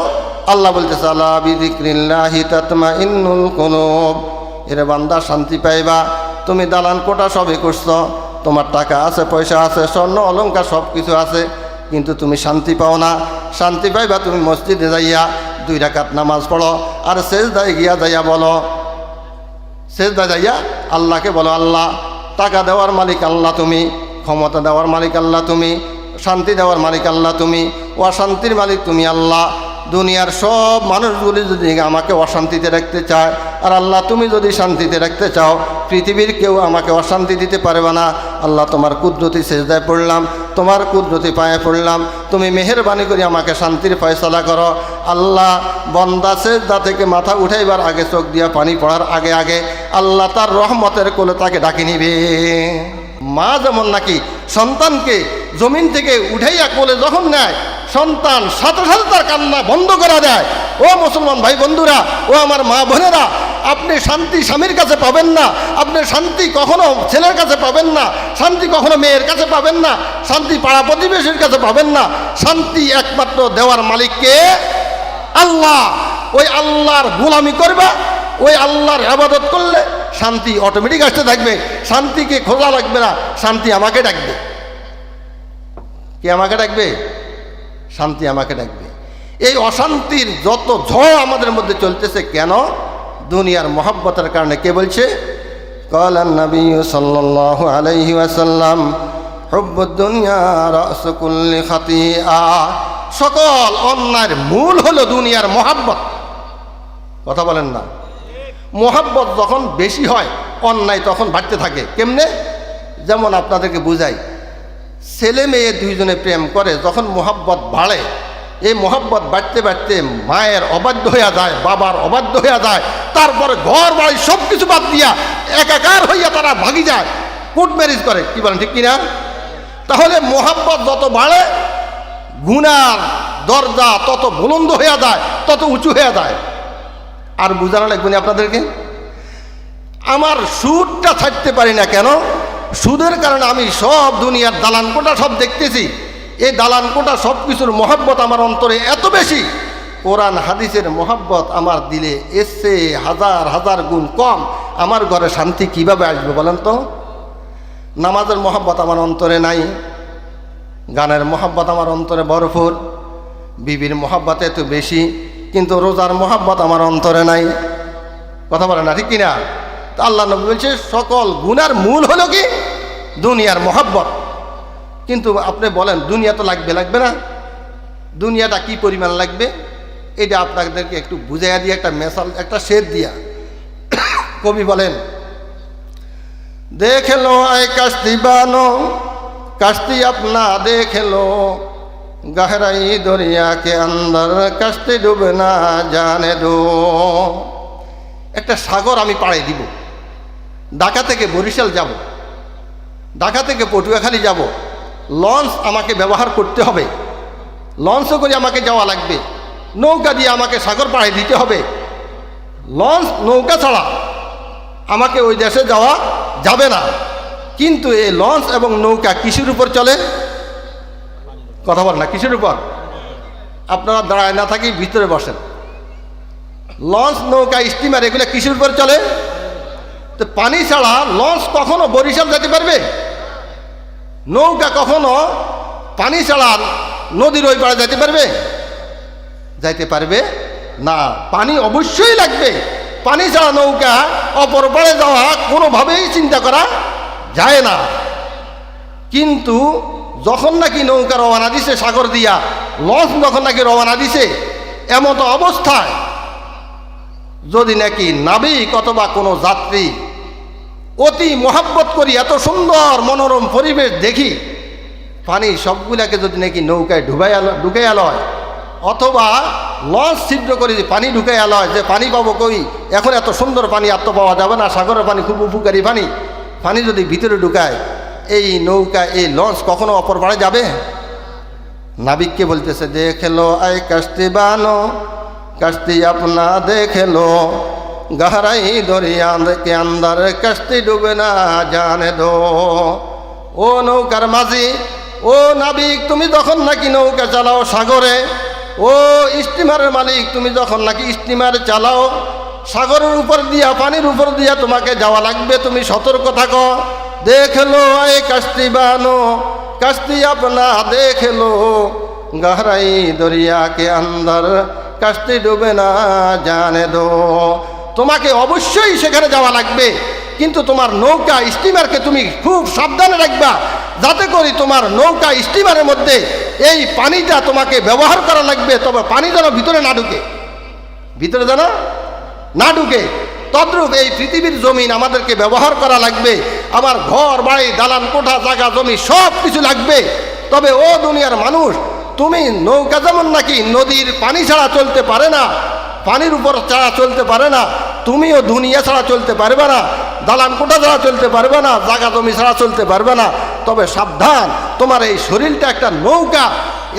আল্লাহ বলতেছে আলা বিযিক্রিল্লাহি তাতমাইন্নুল কুলুব। এরে বান্দা, শান্তি পাইবা। তুমি দালান কোটা সবই করছো, তোমার টাকা আছে, পয়সা আছে, স্বর্ণ অলংকার সব কিছু আছে, কিন্তু তুমি শান্তি পাও না। শান্তি পাইবা তুমি মসজিদে যাইয়া 2 রাকাত নামাজ পড়ো, আর সেজদায় গিয়া যাইয়া বলো, সেজদা যাইয়া আল্লাহকে বলো, আল্লাহ টাকা দেওয়ার মালিক আল্লাহ তুমি, ক্ষমতা দেওয়ার মালিক আল্লাহ তুমি, শান্তি দেওয়ার মালিক আল্লাহ তুমি, অশান্তির মালিক তুমি আল্লাহ। দুনিয়ার সব মানুষগুলি যদি আমাকে অশান্তিতে রাখতে চায়, আর আল্লাহ তুমি যদি শান্তিতে রাখতে চাও, পৃথিবীর কেউ আমাকে অশান্তি দিতে পারবে না। আল্লাহ তোমার কুদরতি সেজদায় পড়লাম, তোমার কুদরতি পায়ে পড়লাম, তুমি মেহেরবানি করে আমাকে শান্তির ফয়সালা করো। আল্লাহ বন্দা সেজদা থেকে মাথা উঠাইবার আগে, চোখ দিয়া পানি পড়ার আগে আগে আল্লাহ তার রহমতের কোলে তাকে ডাকি নিবে। মা যেমন নাকি সন্তানকে জমিন থেকে উঠাইয়া কোলে যখন নেয়, সন্তান সাথে সাথে তার কান্না বন্ধ করা দেয়। ও মুসলমান ভাই বন্ধুরা, ও আমার মা বোনেরা, আপনি শান্তি স্বামীর কাছে পাবেন না, আপনি শান্তি কখনো ছেলের কাছে পাবেন না, শান্তি কখনো মেয়ের কাছে পাবেন না, শান্তি পাড়া প্রতিবেশীর কাছে পাবেন না। শান্তি একমাত্র দেওয়ার মালিককে আল্লাহ। ওই আল্লাহর গোলামি করবা, ওই আল্লাহর ইবাদত করলে শান্তি অটোমেটিক আসতে থাকবে। শান্তিকে খোঁজা লাগবে না, শান্তি আমাকে ডাকবে। কে আমাকে ডাকবে? শান্তি আমাকে ডাকবে। এই অশান্তির যত ঝড় আমাদের মধ্যে চলতেছে কেন? দুনিয়ার মহব্বতের কারণে। কে বলছে? ক্বালান নবী সাল্লাল্লাহু আলাইহি ওয়াসাল্লাম হুব্বুদ দুনিয়া রাসু কুল্লি খাতিআ। সকল অন্যায়ের মূল হলো দুনিয়ার মহব্বত। কথা বলেন না? মহব্বত যখন বেশি হয়, অন্যায় তখন বাড়তে থাকে। কেমনে? যেমন আপনাদেরকে বুঝাই, ছেলে মেয়ে দুইজনে প্রেম করে, যখন মহব্বত বাড়ে, এই মহব্বত বাড়তে বাড়তে মায়ের অবাধ্য হইয়া যায়, বাবার অবাধ্য হইয়া যায়, তারপরে ঘর বাড়ি সব কিছু বাদ দিয়া একাকার হইয়া তারা ভাগি যায়, কোর্ট ম্যারেজ করে। কি বলেন, ঠিক কিনা? তাহলে মহব্বত যত বাড়ে, গুনার দরজা তত বুলন্দ হইয়া যায়, তত উঁচু হইয়া যায়। আর বুঝানো লাগবে না আপনাদেরকে। আমার সুদটা ছাড়তে পারি না কেন? সুদের কারণে আমি সব দুনিয়ার দালান কোটা সব দেখতেছি। এই দালান কোটা সব কিছুর মহব্বত আমার অন্তরে এত বেশি, কোরআন হাদিসের মহব্বত আমার দিলে এসে হাজার হাজার গুণ কম। আমার ঘরে শান্তি কিভাবে আসবে বলেন তো? নামাজের মহব্বত আমার অন্তরে নাই, গানের মহব্বত আমার অন্তরে ভরপুর, বিবির মহব্বত এত বেশি, কিন্তু রোজার মহব্বত আমার অন্তরে নাই। কথা বলে না, ঠিক কিনা? তা আল্লাহ নবী বলছে সকল গুনার মূল হলো কি? দুনিয়ার মহব্বত। কিন্তু আপনি বলেন দুনিয়া তো লাগবে, লাগবে না? দুনিয়াটা কি পরিমাণ লাগবে এটা আপনাদেরকে একটু বুঝাইয়া দিয়ে একটা মেসাল, একটা শের দিয়া কবি বলেন, देख लो आए कश्ती बानो कश्ती अपना देख लो गहराई दरिया के अंदर कश्ती डूबना जाने दो। একটা সাগর আমি পাড়ে দিব, ঢাকা থেকে বরিশাল যাব, ঢাকা থেকে পটুয়াখালী যাব, লঞ্চ আমাকে ব্যবহার করতে হবে, লঞ্চও করে আমাকে যাওয়া লাগবে, নৌকা দিয়ে আমাকে সাগর পাড়ে দিতে হবে। লঞ্চ নৌকা ছাড়া আমাকে ওই দেশে যাওয়া যাবে না। কিন্তু এই লঞ্চ এবং নৌকা কিসের উপর চলে? কথা বল না, কিসের উপর? আপনারা দাঁড়ায় না থাকি ভিতরে বসেন। লঞ্চ, নৌকা, স্টিমার এগুলো কিসের উপর চলে? তো পানি ছাড়া লঞ্চ কখনো বরিশাল যেতে পারবে? নৌকা কখনো পানি ছাড়া নদীর ওই পাড়ে যেতে পারবে? যাইতে পারবে না। পানি অবশ্যই লাগবে। পানি ছাড়া নৌকা অপর পাড়ে যাওয়া কোনোভাবেই চিন্তা করা যায় না। কিন্তু যখন নাকি নৌকা রওনা দিছে সাগর দিয়া, লঞ্চ যখন নাকি রওনা দিছে, এমত অবস্থায় যদি নাকি নাবিক অথবা কোনো যাত্রী অতি মহাব্বত করি এত সুন্দর মনোরম পরিবেশ দেখি, পানি সবগুলাকে যদি নাকি নৌকায় ঢুকাইয়া লয়, অথবা লঞ্চ ছিদ্র করে পানি ঢুকাইয়া লয়, যে পানি পাবো কই, এখন এত সুন্দর পানি আর তো পাওয়া যাবে না, সাগরের পানি খুব উপকারী পানি, পানি যদি ভিতরে ঢুকায়, এই নৌকা এই লঞ্চ কখনো অপর পাড়ে যাবে? নাবিককে বলতেছে, দেখেলো আয় কাস্তি বানো, কাস্তি আপনা দেখেলো, গহরাই দরিয়া के अंदर कश्ती डूबे ना जाने दो। ও নৌকার মাঝি, ও নাবিক, তুমি যখন নাকি নৌকা চালাও সাগরে, ও স্টিমারের মালিক, তুমি যখন নাকি স্টিমার চালাও সাগরের উপর দিয়া, পানির উপর দিয়া তোমাকে যাওয়া লাগবে, তুমি সতর্ক থাকো। দেখলো আয় কাস্তি বানো, কাস্তি আপনা দেখলো, গহরাই দরিয়া के अंदर কাস্তি ডুবে না জানে দো। তোমাকে অবশ্যই সেখানে যাওয়া লাগবে, কিন্তু তোমার নৌকা স্টিমারকে তুমি খুব সাবধানে রাখবা, যাতে করে তোমার নৌকা স্টিমারের মধ্যে এই পানিটা তোমাকে ব্যবহার করা লাগবে, তবে পানি যেন ভিতরে না ঢুকে, ভিতরে যেন না ঢুকে। তদ্রূপ এই পৃথিবীর জমিন আমাদেরকে ব্যবহার করা লাগবে। আমার ঘর বাড়ি, দালান কোঠা, জায়গা জমি সব কিছু লাগবে। তবে ও দুনিয়ার মানুষ, তুমি নৌকা যেমন নাকি নদীর পানি ছাড়া চলতে পারে না, পানির উপর ছাড়া চলতে পারে না, তুমিও দুনিয়া ছাড়া চলতে পারবে না, দালান কোঠা ছাড়া চলতে পারবে না, জায়গা জমি ছাড়া চলতে পারবে না। তবে সাবধান, তোমার এই শরীরটা একটা নৌকা,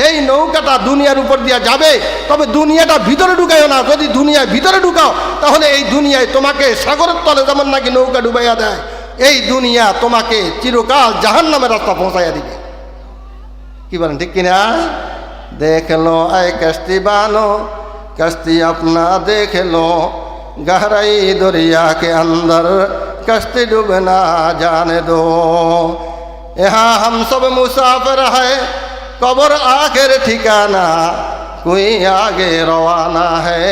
এই নৌকাটা দুনিয়ার উপর দিয়ে যাবে, তবে দুনিয়াটা ভিতরে ঢুকাইও না। যদি দুনিয়ায় ভিতরে ঢুকাও, তাহলে এই দুনিয়ায় তোমাকে সাগরের তলে যেমন নাকি নৌকা ডুবাইয়া দেয়, এই দুনিয়া তোমাকে চিরকাল জাহান্নামের রাস্তা পৌঁছাইয়া দিবে। কি বলেন, ঠিক কিনা? দেখলো আয় কাস্তি বানো, कश्ती अपना देख लो, गहराई दरिया के अंदर कश्ती डूबे ना जाने दो। यहाँ हम सब मुसाफिर है, कब्र आखिर ठिकाना, कोई आगे रवाना है,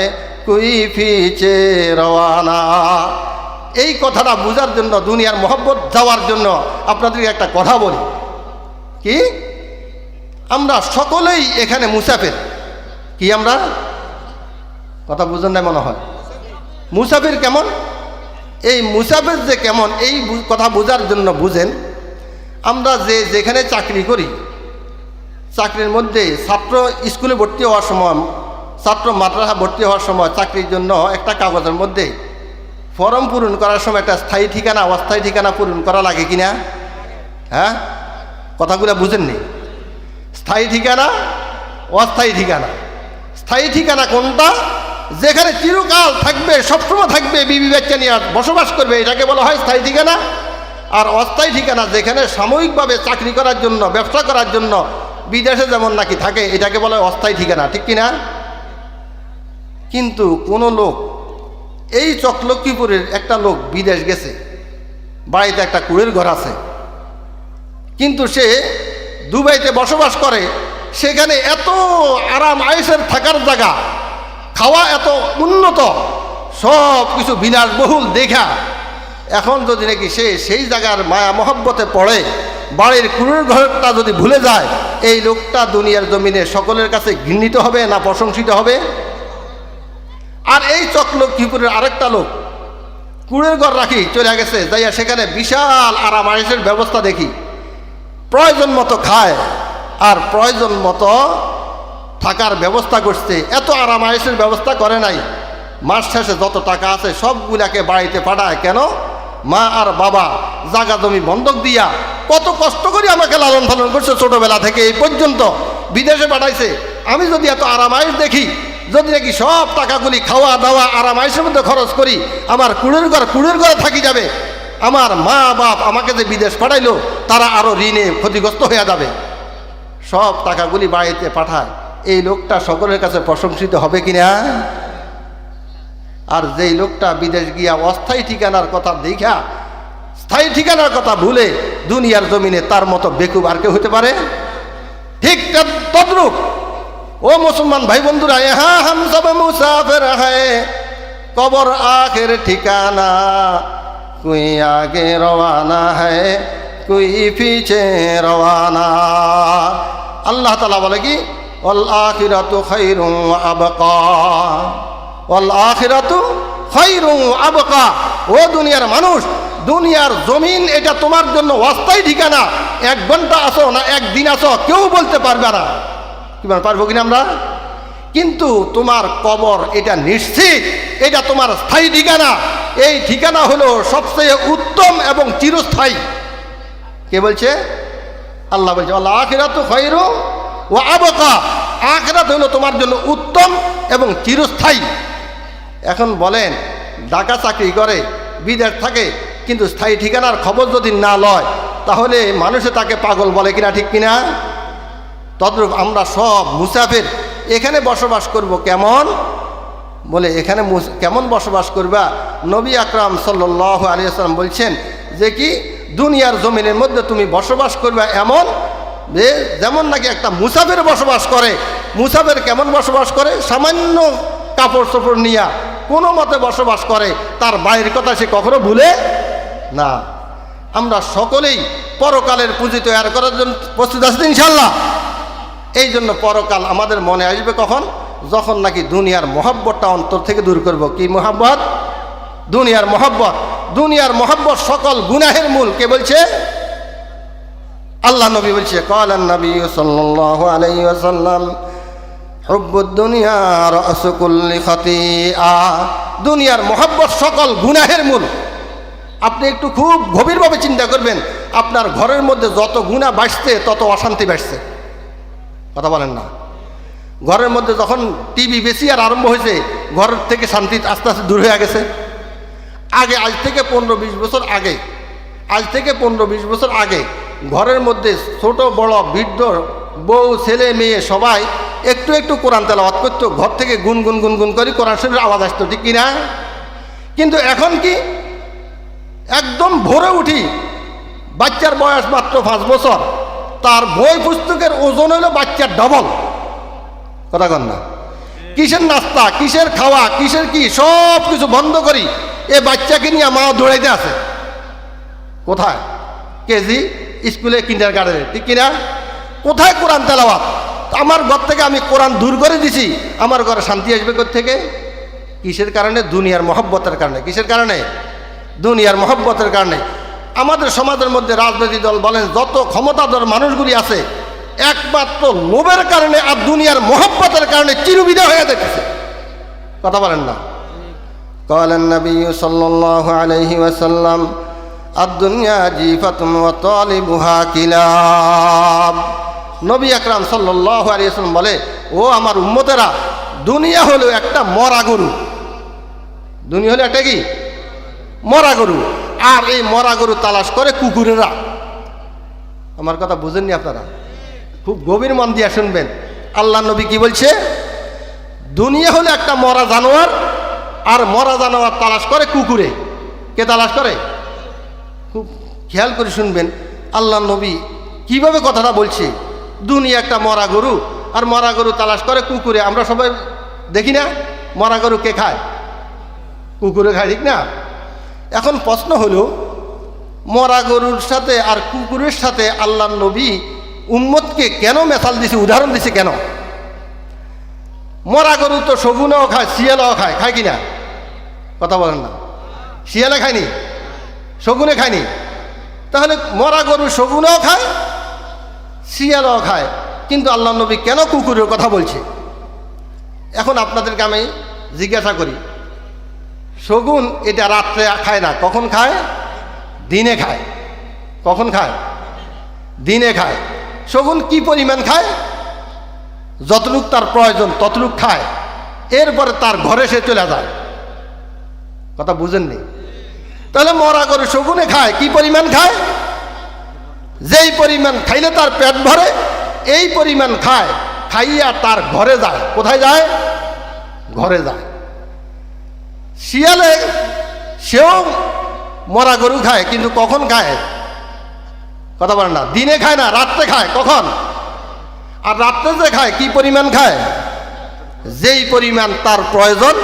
कोई पीछे रवाना। এই কথাটা বোঝার জন্য, দুনিয়ার মহব্বত যাওয়ার জন্য আপনাদেরকে একটা কথা বলি। কি? আমরা সকলেই এখানে মুসাফির। কি আমরা? কথা বুঝেন না মনে হয়। মুসাফির কেমন? এই মুসাফির যে কেমন, এই কথা বোঝার জন্য বুঝেন, আমরা যেখানে চাকরি করি, চাকরির মধ্যে ছাত্র স্কুলে ভর্তি হওয়ার সময়, ছাত্র মাদ্রাসা ভর্তি হওয়ার সময় চাকরির জন্য একটা কাগজের মধ্যে ফর্ম পূরণ করার সময় একটা স্থায়ী ঠিকানা, অস্থায়ী ঠিকানা পূরণ করা লাগে কিনা? হ্যাঁ, কথাগুলো বুঝেননি? স্থায়ী ঠিকানা, অস্থায়ী ঠিকানা। স্থায়ী ঠিকানা কোনটা? যেখানে চিরকাল থাকবে, সবসময় থাকবে, বিবি বাচ্চা নিয়ে বসবাস করবে, এটাকে বলা হয় স্থায়ী ঠিকানা। আর অস্থায়ী ঠিকানা যেখানে সাময়িকভাবে চাকরি করার জন্য, ব্যবসা করার জন্য বিদেশে যেমন নাকি থাকে, এটাকে বলা হয় অস্থায়ী ঠিকানা। ঠিক কিনা? কিন্তু কোনো লোক, এই চকলক্ষ্মীপুরের একটা লোক বিদেশ গেছে, বাড়িতে একটা কুড়ের ঘর আছে, কিন্তু সে দুবাইতে বসবাস করে, সেখানে এত আরাম আয়েশের থাকার জায়গা, খাওয়া এত উন্নত, সব কিছু বিলাসবহুল দেখা, এখন যদি নাকি সে সেই জায়গার মায়া মহব্বতে পড়ে, বাড়ির কুড়ের ঘরটা যদি ভুলে যায়, এই লোকটা দুনিয়ার জমিনে সকলের কাছে ঘৃণিত হবে না প্রশংসিত হবে? আর এই চকলক্ষ্মীপুরের আরেকটা লোক কুড়ের ঘর রাখি চলে গেছে, যাইয়া সেখানে বিশাল আরাম আয়েশের ব্যবস্থা দেখি, প্রয়োজন মতো খায় আর প্রয়োজন মতো থাকার ব্যবস্থা করছে। এত আরাম আয়েশের ব্যবস্থা করে নাই, মাস শেষে যত টাকা আছে সবগুলাকে বাড়িতে পাঠায়। কেন? মা আর বাবা জাগা জমি বন্ধক দিয়া কত কষ্ট করে আমাকে লালন পালন করছে, ছোটবেলা থেকে এই পর্যন্ত বিদেশে পাঠাইছে। আমি যদি এত আরাম আয়েশ দেখি, যদি নাকি সব টাকাগুলি খাওয়া দাওয়া আরাম আয়েশের মধ্যে খরচ করি, আমার কুড়ের ঘরে থাকি যাবে, আমার মা বাপ আমাকে যে বিদেশ পাঠাইলো তারা আরও ঋণে ক্ষতিগ্রস্ত হয়ে যাবে, সব টাকাগুলি বাড়িতে পাঠায়, এই লোকটা সকলের কাছে প্রশংসিত হবে কিনা? আর যেই লোকটা বিদেশ গিয়া অস্থায়ী ঠিকানার কথা দেখা স্থায়ী ঠিকানার কথা ভুলে দুনিয়ার জমিনে তার মতো বেকুব আর কেউ হতে পারে? ঠিক তদ্রূপ ও মুসলমান ভাই বন্ধুরা, হ্যাঁ হাম সব মুসাফির হ্যায়, কবর আখের ঠিকানা, কোই আগে রওয়ানা হ্যায় কোই পিছে রওয়ানা। আল্লাহ তাআলা বলে কি, ওয়াল আখিরাতু খায়রুন ওয়া আবকা, ওয়াল আখিরাতু খায়রুন ওয়া আবকা। ও দুনিয়ার মানুষ, দুনিয়ার জমিন এটা তোমার জন্য অস্থায়ী ঠিকানা। 1 ঘন্টা আসো না 1 দিন আসো কেউ বলতে পারবে না, কি পারবো কিনা আমরা? কিন্তু তোমার কবর এটা নিশ্চিত, এটা তোমার স্থায়ী ঠিকানা। এই ঠিকানা হলো সবচেয়ে উত্তম এবং চিরস্থায়ী। কে বলছে? আল্লাহ বলছে আল্লাহ আখিরাতু খায়রুন ওয়া আবকা, আখিরাত হলো তোমার জন্য উত্তম এবং চিরস্থায়ী। এখন বলেন, ঢাকা চাকরি করে, বিদেশ থাকে, কিন্তু স্থায়ী ঠিকানার খবর যদি না লয় তাহলে মানুষে তাকে পাগল বলে কিনা, ঠিক কিনা? তদ্রূপ আমরা সব মুসাফির, এখানে বসবাস করব কেমন? বলে এখানে কেমন বসবাস করবা? নবী আকরাম সাল্লাল্লাহু আলাইহি ওয়াসাল্লাম বলছেন যে কি, দুনিয়ার জমিনের মধ্যে তুমি বসবাস করবা এমন যেমন নাকি একটা মুসাফির বসবাস করে। মুসাফির কেমন বসবাস করে? সামান্য কাপড় চোপড় নিয়ে কোনো মতে বসবাস করে, তার বাইরের কথা সে কখনো ভুলে না। আমরা সকলেই পরকালের পুঁজি তৈরি করার জন্য প্রস্তুত আছি ইনশাল্লাহ। এই জন্য পরকাল আমাদের মনে আসবে কখন? যখন নাকি দুনিয়ার মহব্বতটা অন্তর থেকে দূর করব। কি মহব্বত? দুনিয়ার মহব্বত। দুনিয়ার মহব্বত সকল গুনাহের মূল। কে বলছে? আল্লাহ নবী বলছে, ক্বালান নবী সাল্লাল্লাহু আলাইহি ওয়াসাল্লাম, হুব্বুদ দুনিয়া রাসু কুল্লি খাতিআ। দুনিয়ার মহব্বত সকল গুনাহের মূল। আপনি একটু খুব গভীরভাবে চিন্তা করবেন, আপনার ঘরের মধ্যে যত গুনাহ বাড়ছে তত অশান্তি বাড়ছে। কথা বলেন না? ঘরের মধ্যে যখন টিভি বেশি আর আরম্ভ হয়েছে, ঘরের থেকে শান্তি আস্তে আস্তে দূর হয়ে গেছে। আজ থেকে 15-20 বছর আগে, আজ থেকে 15-20 বছর আগে ঘরের মধ্যে ছোট বড় বৃদ্ধ বউ ছেলে মেয়ে সবাই একটু একটু কোরআন তেলাওয়াত করতো, ঘর থেকে গুনগুন গুনগুন করে কোরআন শরীফের আওয়াজ আসতো, ঠিক কিনা? কিন্তু এখন কি, একদম ভোরে উঠি, বাচ্চার বয়স মাত্র 5 বছর, তার বই পুস্তকের ওজন হলো বাচ্চার ডবল। কথা কন না? কিসের নাস্তা, কিসের খাওয়া, কিসের কি, সব কিছু বন্ধ করি এ বাচ্চাকে নিয়ে মা দৌড়াইতে আছে। কোথায়? কেজি, স্কুলে, কিন্ডার গার্ডেনে, ঠিক কিনা? কোথায় কোরআন তেলাওয়াত? আমার ঘর থেকে আমি কোরআন দূর করে দিছি, আমার ঘরে শান্তি আসবে কোথা থেকে? কিসের কারণে? দুনিয়ার মহব্বতের কারণে। কিসের কারণে? দুনিয়ার মহব্বতের কারণে। আমাদের সমাজের মধ্যে রাজনৈতিক দল বলেন, যত ক্ষমতাধর মানুষগুলি আছে, একমাত্র লোভের কারণে আর দুনিয়ার মহব্বতের কারণে চিরবিদায় হয়ে যাচ্ছে। কথা বলেন না? ক্বালান নবী সাল্লাল্লাহু আলাইহি ওয়াসাল্লাম, আদ-দুনিয়া জিফাতুন ওয়া তালিবুহা কিলাব। নবী আকরাম সাল্লাল্লাহু আলাইহি ওয়াসাল্লাম বলে, ও আমার উম্মতেরা, দুনিয়া হলো একটা মরা গরু। দুনিয়া হলো একটা কি? মরা গরু। আর এই মরা গরু তালাশ করে কুকুরেরা। আমার কথা বুঝেননি আপনারা? খুব গভীর মন দিয়ে শুনবেন। আল্লাহ নবী কি বলছে? দুনিয়া হলো একটা মরা জানোয়ার, আর মরা জানোয়ার তালাশ করে কুকুরে। কে তালাশ করে? খুব খেয়াল করে শুনবেন আল্লাহ নবী কিভাবে কথাটা বলছে। দুনিয়া একটা মরা গরু, আর মরা গরু তালাশ করে কুকুরে। আমরা সবাই দেখি না মরা গরু কে খায়? কুকুরে খায়, ঠিক না? এখন প্রশ্ন হলো, মরা গরুর সাথে আর কুকুরের সাথে আল্লাহ নবী উম্মতকে কেন মেসাল দিছে, উদাহরণ দিছে কেন? মরা গরু তো শগুনও খায়, শিয়ালও খায়, খায় কিনা? কথা বলেন না? শিয়ালে খায়নি, শগুনে খায়নি, তাহলে মরা গরু শগুনও খায়, শিয়ালও খায়, কিন্তু আল্লাহ নবী কেন কুকুরের কথা বলছে? এখন আপনাদেরকে আমি জিজ্ঞাসা করি, শগুন এটা রাত্রে খায় না, কখন খায়? দিনে খায়। কখন খায়? দিনে খায়। শগুন কি পরিমাণ খায়? যতটুক তার প্রয়োজন ততটুক খায়। এরপরে তার ঘরে সে চলে যায়। কথা বুঝেননি? তাহলে মরা গরু শগুনে খায়, কি পরিমাণ খায়? যেই পরিমাণ খাইলে তার পেট ভরে এই পরিমাণ খায়, খাইয়া তার ঘরে যায়। কোথায় যায়? ঘরে যায়। শিয়ালে সেও মরা গরু খায়, কিন্তু কখন খায়? কথা বলেন না। দিনে খায় না, রাত্রে খায়। কখন? আর রাত্রে যে খায় কি পরিমাণ খায়? যেই পরিমাণ তার প্রয়োজন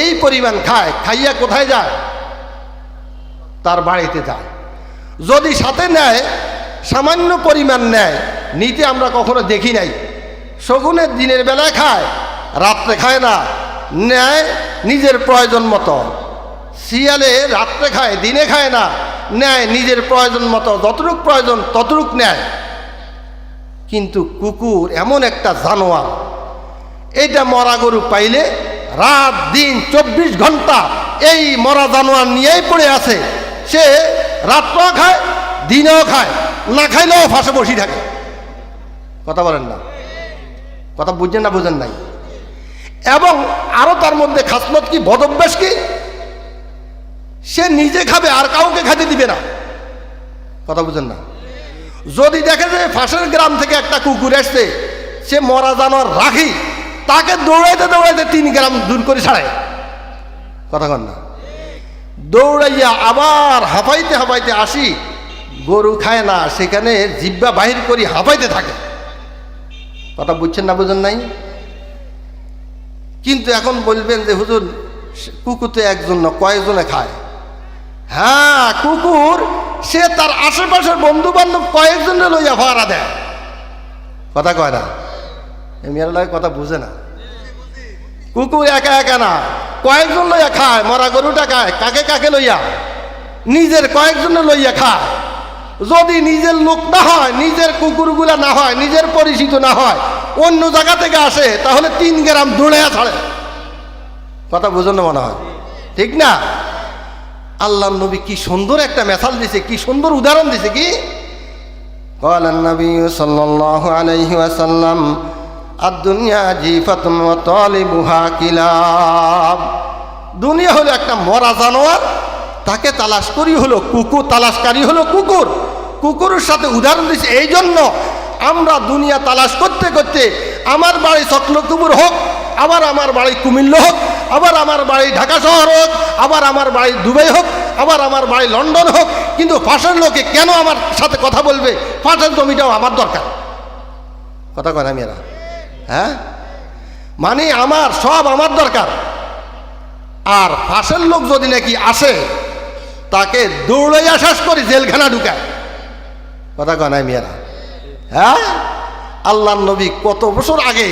এই পরিমাণ খায়, খাইয়া কোথায় যায়? তার বাড়িতে যায়। যদি সাথে নেয়, সামান্য পরিমাণ নেয়, নিতে আমরা কখনো দেখি নাই। শগুনে দিনের বেলায় খায়, রাত্রে খায় না, নেয় নিজের প্রয়োজন মতো। শিয়ালে রাত্রে খায়, দিনে খায় না, নেয় নিজের প্রয়োজন মতো, যতটুক প্রয়োজন ততটুক নেয়। কিন্তু কুকুর এমন একটা জানোয়ার, এইটা মরা গরু পাইলে রাত দিন 24 ঘন্টা এই মরা জানোয়ার নিয়েই পড়ে আছে। সে রাত্রেও খায়, দিনেও খায়, না খাইলেও ফাঁসে বসে থাকে। কথা বলেন না? কথা বুঝছেন না? বুঝেন নাই? এবং আরো তার মধ্যে খাসলত কি, বদভ্যাস কি, সে নিজে খাবে আর কাউকে খাইতে দিবে না। কথা বুঝেন না? যদি দেখে যে ফাঁসের গ্রাম থেকে একটা কুকুর আসছে, সে মরা জানোয়ার রাখি, তাকে দৌড়াইতে দৌড়াইতে 3 গ্রাম দূর করে ছাড়ায়। কথা কন না? দৌড়াইয়া আবার হাঁপাইতে হাঁপাইতে আসি, গরু খায় না, সেখানে জিব্বা বাহির করি হাঁপাইতে থাকে। কথা বুঝছেন না? বুঝেন নাই? কিন্তু এখন বলবেন যে হুজুর কুকুর তো একজন না, কয়েকজনে খায়। হ্যাঁ, কুকুর সে তার আশেপাশের বন্ধু বান্ধব কয়েকজনে লইয়া ভাড়া দেয়। কথা কয় না? মেয়েরা কথা বুঝে না। কুকুর একা একা না, কয়েকজন লইয়া খায়। মরা গরুটা খায় কাকে কাকে লইয়া? নিজের কয়েকজনে লইয়া খায়। যদি নিজের লোক না হয়, নিজের কুকুরগুলা না হয়, নিজের পরিচিত না হয়, অন্য জায়গা থেকে আসে, তাহলে 3 গ্রাম দৌড়াইয়া ছাড়ে। কথা বুঝুন না মনে হয়? ঠিক না? আল্লাহ নবী কি সুন্দর একটা মেসাল দিছে, কি সুন্দর উদাহরণ দিছে। কি ক্বালান নবী সাল্লাল্লাহু আলাইহি ওয়াসাল্লাম, আদ-দুনিয়া জিফাতুন ওয়া তালিবুহা কিলাব। দুনিয়া হলো একটা মরা জানোয়ার, তাকে তালাশ করি হলো কুকুর, তালাশকারী হলো কুকুর। কুকুরের সাথে উদাহরণ দিচ্ছে। এই জন্য আমরা দুনিয়া তালাশ করতে করতে, আমার বাড়ি চকলকুবুর হোক, আবার আমার বাড়ি কুমিল্লা হোক, আবার আমার বাড়ি ঢাকা শহর হোক, আবার আমার বাড়ি দুবাই হোক, আবার আমার বাড়ি লন্ডন হোক, কিন্তু ফাঁসের লোকে কেন আমার সাথে কথা বলবে? ফাঁসের জমিটাও আমার দরকার। কথা কয় না মেয়েরা? হ্যাঁ, মানে আমার সব আমার দরকার। আর ফাঁসের লোক যদি নাকি আসে, তাকে দৌড়াইয়া শেষ করে জেলখানা ঢুকায়। কথা কয় না মেয়েরা? হ্যাঁ, আল্লাহ নবী কত বছর আগে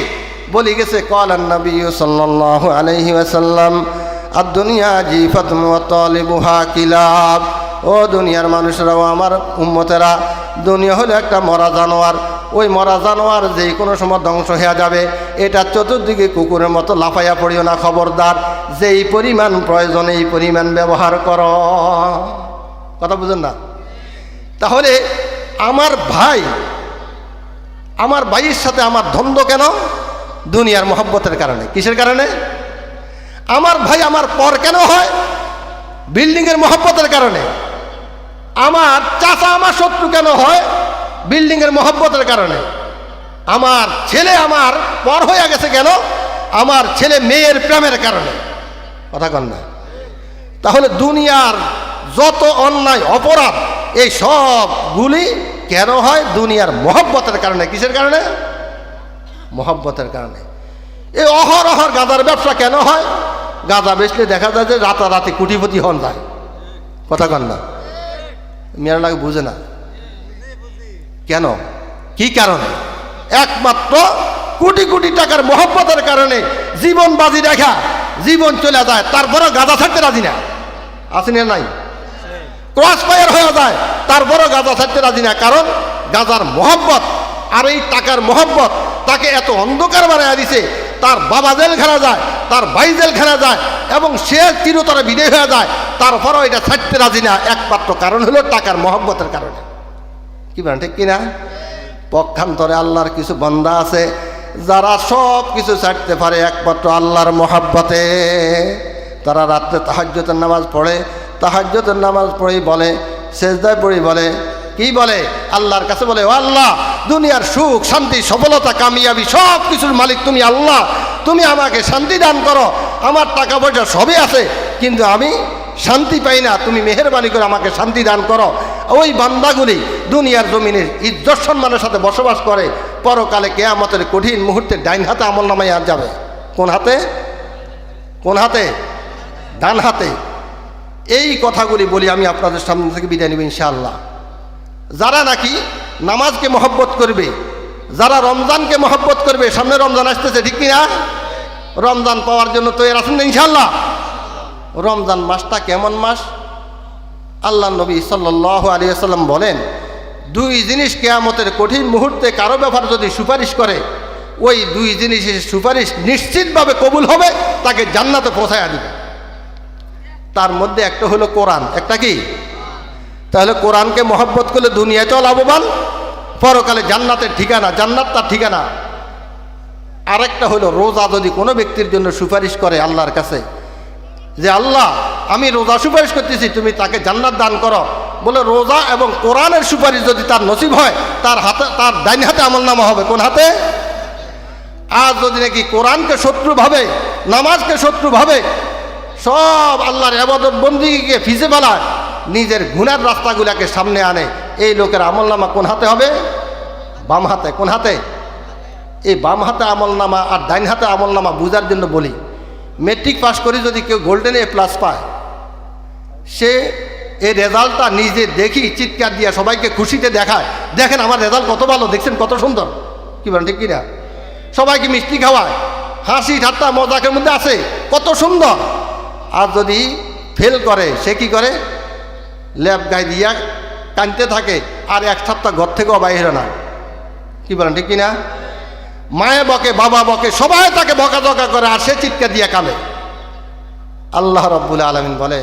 বলে গেছে, ক্বালান নবী সাল্লাল্লাহু আলাইহি ওয়াসাল্লাম, আদ-দুনিয়া জিফাতুন ওয়া তালিবুহা কিলাব। ও দুনিয়ার মানুষরাও, আমার উম্মতেরা, দুনিয়া হলো একটা মরা জানোয়ার। ওই মরা জানোয়ার যেই কোনো সময় ধ্বংস হয়ে যাবে। এটা চতুর্দিকে কুকুরের মতো লাফাইয়া পড়িও না, খবরদার। যেই পরিমাণ প্রয়োজন এই পরিমাণ ব্যবহার কর। কথা বুঝেন না? তাহলে আমার ভাইয়ের সাথে আমার দ্বন্দ্ব কেন? দুনিয়ার মহব্বতের কারণে। কিসের কারণে? আমার ভাই আমার পর কেন হয়? বিল্ডিংয়ের মহব্বতের কারণে। আমার চাচা আমার শত্রু কেন হয়? বিল্ডিংয়ের মহব্বতের কারণে। আমার ছেলে আমার পর হয়ে গেছে কেন? আমার ছেলে মেয়ের প্রেমের কারণে। কথা কন না? তাহলে দুনিয়ার যত অন্যায় অপরাধ, এই সবগুলি কেন হয়? দুনিয়ার মহব্বতের কারণে। কিসের কারণে? মহব্বতের কারণে। এই অহরহর গাঁজার ব্যবসা কেন হয়? গাঁজা বেচলে দেখা যায় যে রাতারাতি কোটিপতি হন যায়। কথা কন না? মেয়েরা লাগে বুঝে না কেন? কি কারণে? একমাত্র কোটি কোটি টাকার মহব্বতের কারণে জীবন বাজি দেখা, জীবন চলে যায়, তারপরও গাঁজা ছাড়তে রাজি না। আছে না? নাই? ক্রস ফায়ার হয়ে যায়, তারপরও গাঁজা ছাড়তে রাজি না। কারণ গাঁজার মহব্বত আর এই টাকার মহব্বত তাকে এত অন্ধকার বানায় দিছে। তার বাবা জেলখানা যায়, তার ভাই জেলখানা যায়, এবং সে চিরতরে বিদায় হয়ে যায়, তারপরও এটা ছাড়তে রাজি না। একমাত্র কারণ হলো টাকার মহব্বতের কারণে। কি বলেন? ঠিক কিনা? পক্ষান্তরে আল্লাহর কিছু বান্দা আছে যারা সব কিছু ছাড়তে পারে একমাত্র আল্লাহর মহাব্বতে, তারা রাত্রে তাহাজ্জুদের নামাজ পড়ে, তাহাজ্জুদের নামাজ পড়েই বলে, সেজদায় পড়েই বলে, কি বলে? আল্লাহর কাছে বলে, ও আল্লাহ, দুনিয়ার সুখ শান্তি সফলতা কামিয়াবি সব কিছুর মালিক তুমি আল্লাহ, তুমি আমাকে শান্তি দান করো। আমার টাকা পয়সা সবই আছে, কিন্তু আমি শান্তি পাই না, তুমি মেহেরবানি করে আমাকে শান্তি দান করো। ওই বান্দাগুলি দুনিয়ার জমিনে ইজ্জত সম্মানের সাথে বসবাস করে, পরকালে কিয়ামতের কঠিন মুহূর্তে ডাইন হাতে আমলনামায় আর যাবে। কোন হাতে? কোন হাতে? ডান হাতে। এই কথাগুলি বলি আমি আপনাদের সামনে থেকে বিদায় নেব ইনশাআল্লাহ। যারা নাকি নামাজকে মহব্বত করবে, যারা রমজানকে মহব্বত করবে, সামনে রমজান আসতেছে, ঠিক কিনা? রমজান পাওয়ার জন্য তৈরি আছেন না ইনশাআল্লাহ? রমজান মাসটা কেমন মাস? আল্লাহ নবী সাল্লাল্লাহু আলাইহি ওয়াসাল্লাম বলেন, দুই জিনিস কিয়ামতের কঠিন মুহূর্তে কারো ব্যাপার যদি সুপারিশ করে, ওই দুই জিনিসের সুপারিশ নিশ্চিতভাবে কবুল হবে, তাকে জান্নাতে পৌঁছায়া দিবে। তার মধ্যে একটা হলো কোরআন। একটা কি? তাহলে কোরআনকে মহব্বত করলে দুনিয়াতেও লাভবান, পরকালে জান্নাতের ঠিকানা, জান্নাত তার ঠিকানা। আরেকটা হলো রোজা যদি কোনো ব্যক্তির জন্য সুপারিশ করে আল্লাহর কাছে, যে আল্লাহ আমি রোজা সুপারিশ করতেছি, তুমি তাকে জান্নাত দান করো, বলে রোজা এবং কোরআনের সুপারিশ যদি তার নসিব হয়, তার হাতে, তার ডাইন হাতে আমলনামা হবে। কোন হাতে? আর যদি নাকি কোরআনকে শত্রু ভাবে, নামাজকে শত্রু ভাবে, সব আল্লাহর ইবাদত বন্দেগীকে ফিসে ফেলায়, নিজের গুনার রাস্তাগুলোকে সামনে আনে, এই লোকের আমলনামা কোন হাতে হবে? বাম হাতে। কোন হাতে? এই বাম হাতে আমলনামা আর ডাইন হাতে আমলনামা বোঝার জন্য বলি, মেট্রিক পাস করে যদি কেউ গোল্ডেন এ প্লাস পায়, সে এই রেজাল্টটা নিজে দেখি চিৎকার দিয়া সবাইকে খুশিতে দেখায়, দেখেন আমার রেজাল্ট কত ভালো, দেখছেন কত সুন্দর, কি বলেন ঠিক কিনা? সবাইকে মিষ্টি খাওয়ায়, হাসি ঠাট্টা মজাকের মধ্যে আছে, কত সুন্দর। আর যদি ফেল করে, সে কি করে? ল্যাব গায়ে দিয়া কানতে থাকে, আর এক সপ্তাহ ঘর থেকেও বাইরে না, কি বলেন ঠিক কিনা? মায়ে বকে, বাবা বকে, সবাই তাকে বকাঝকা করে, আর সে চিৎকার দিয়ে কাঁদে। আল্লাহ রাব্বুল আলামিন বলে,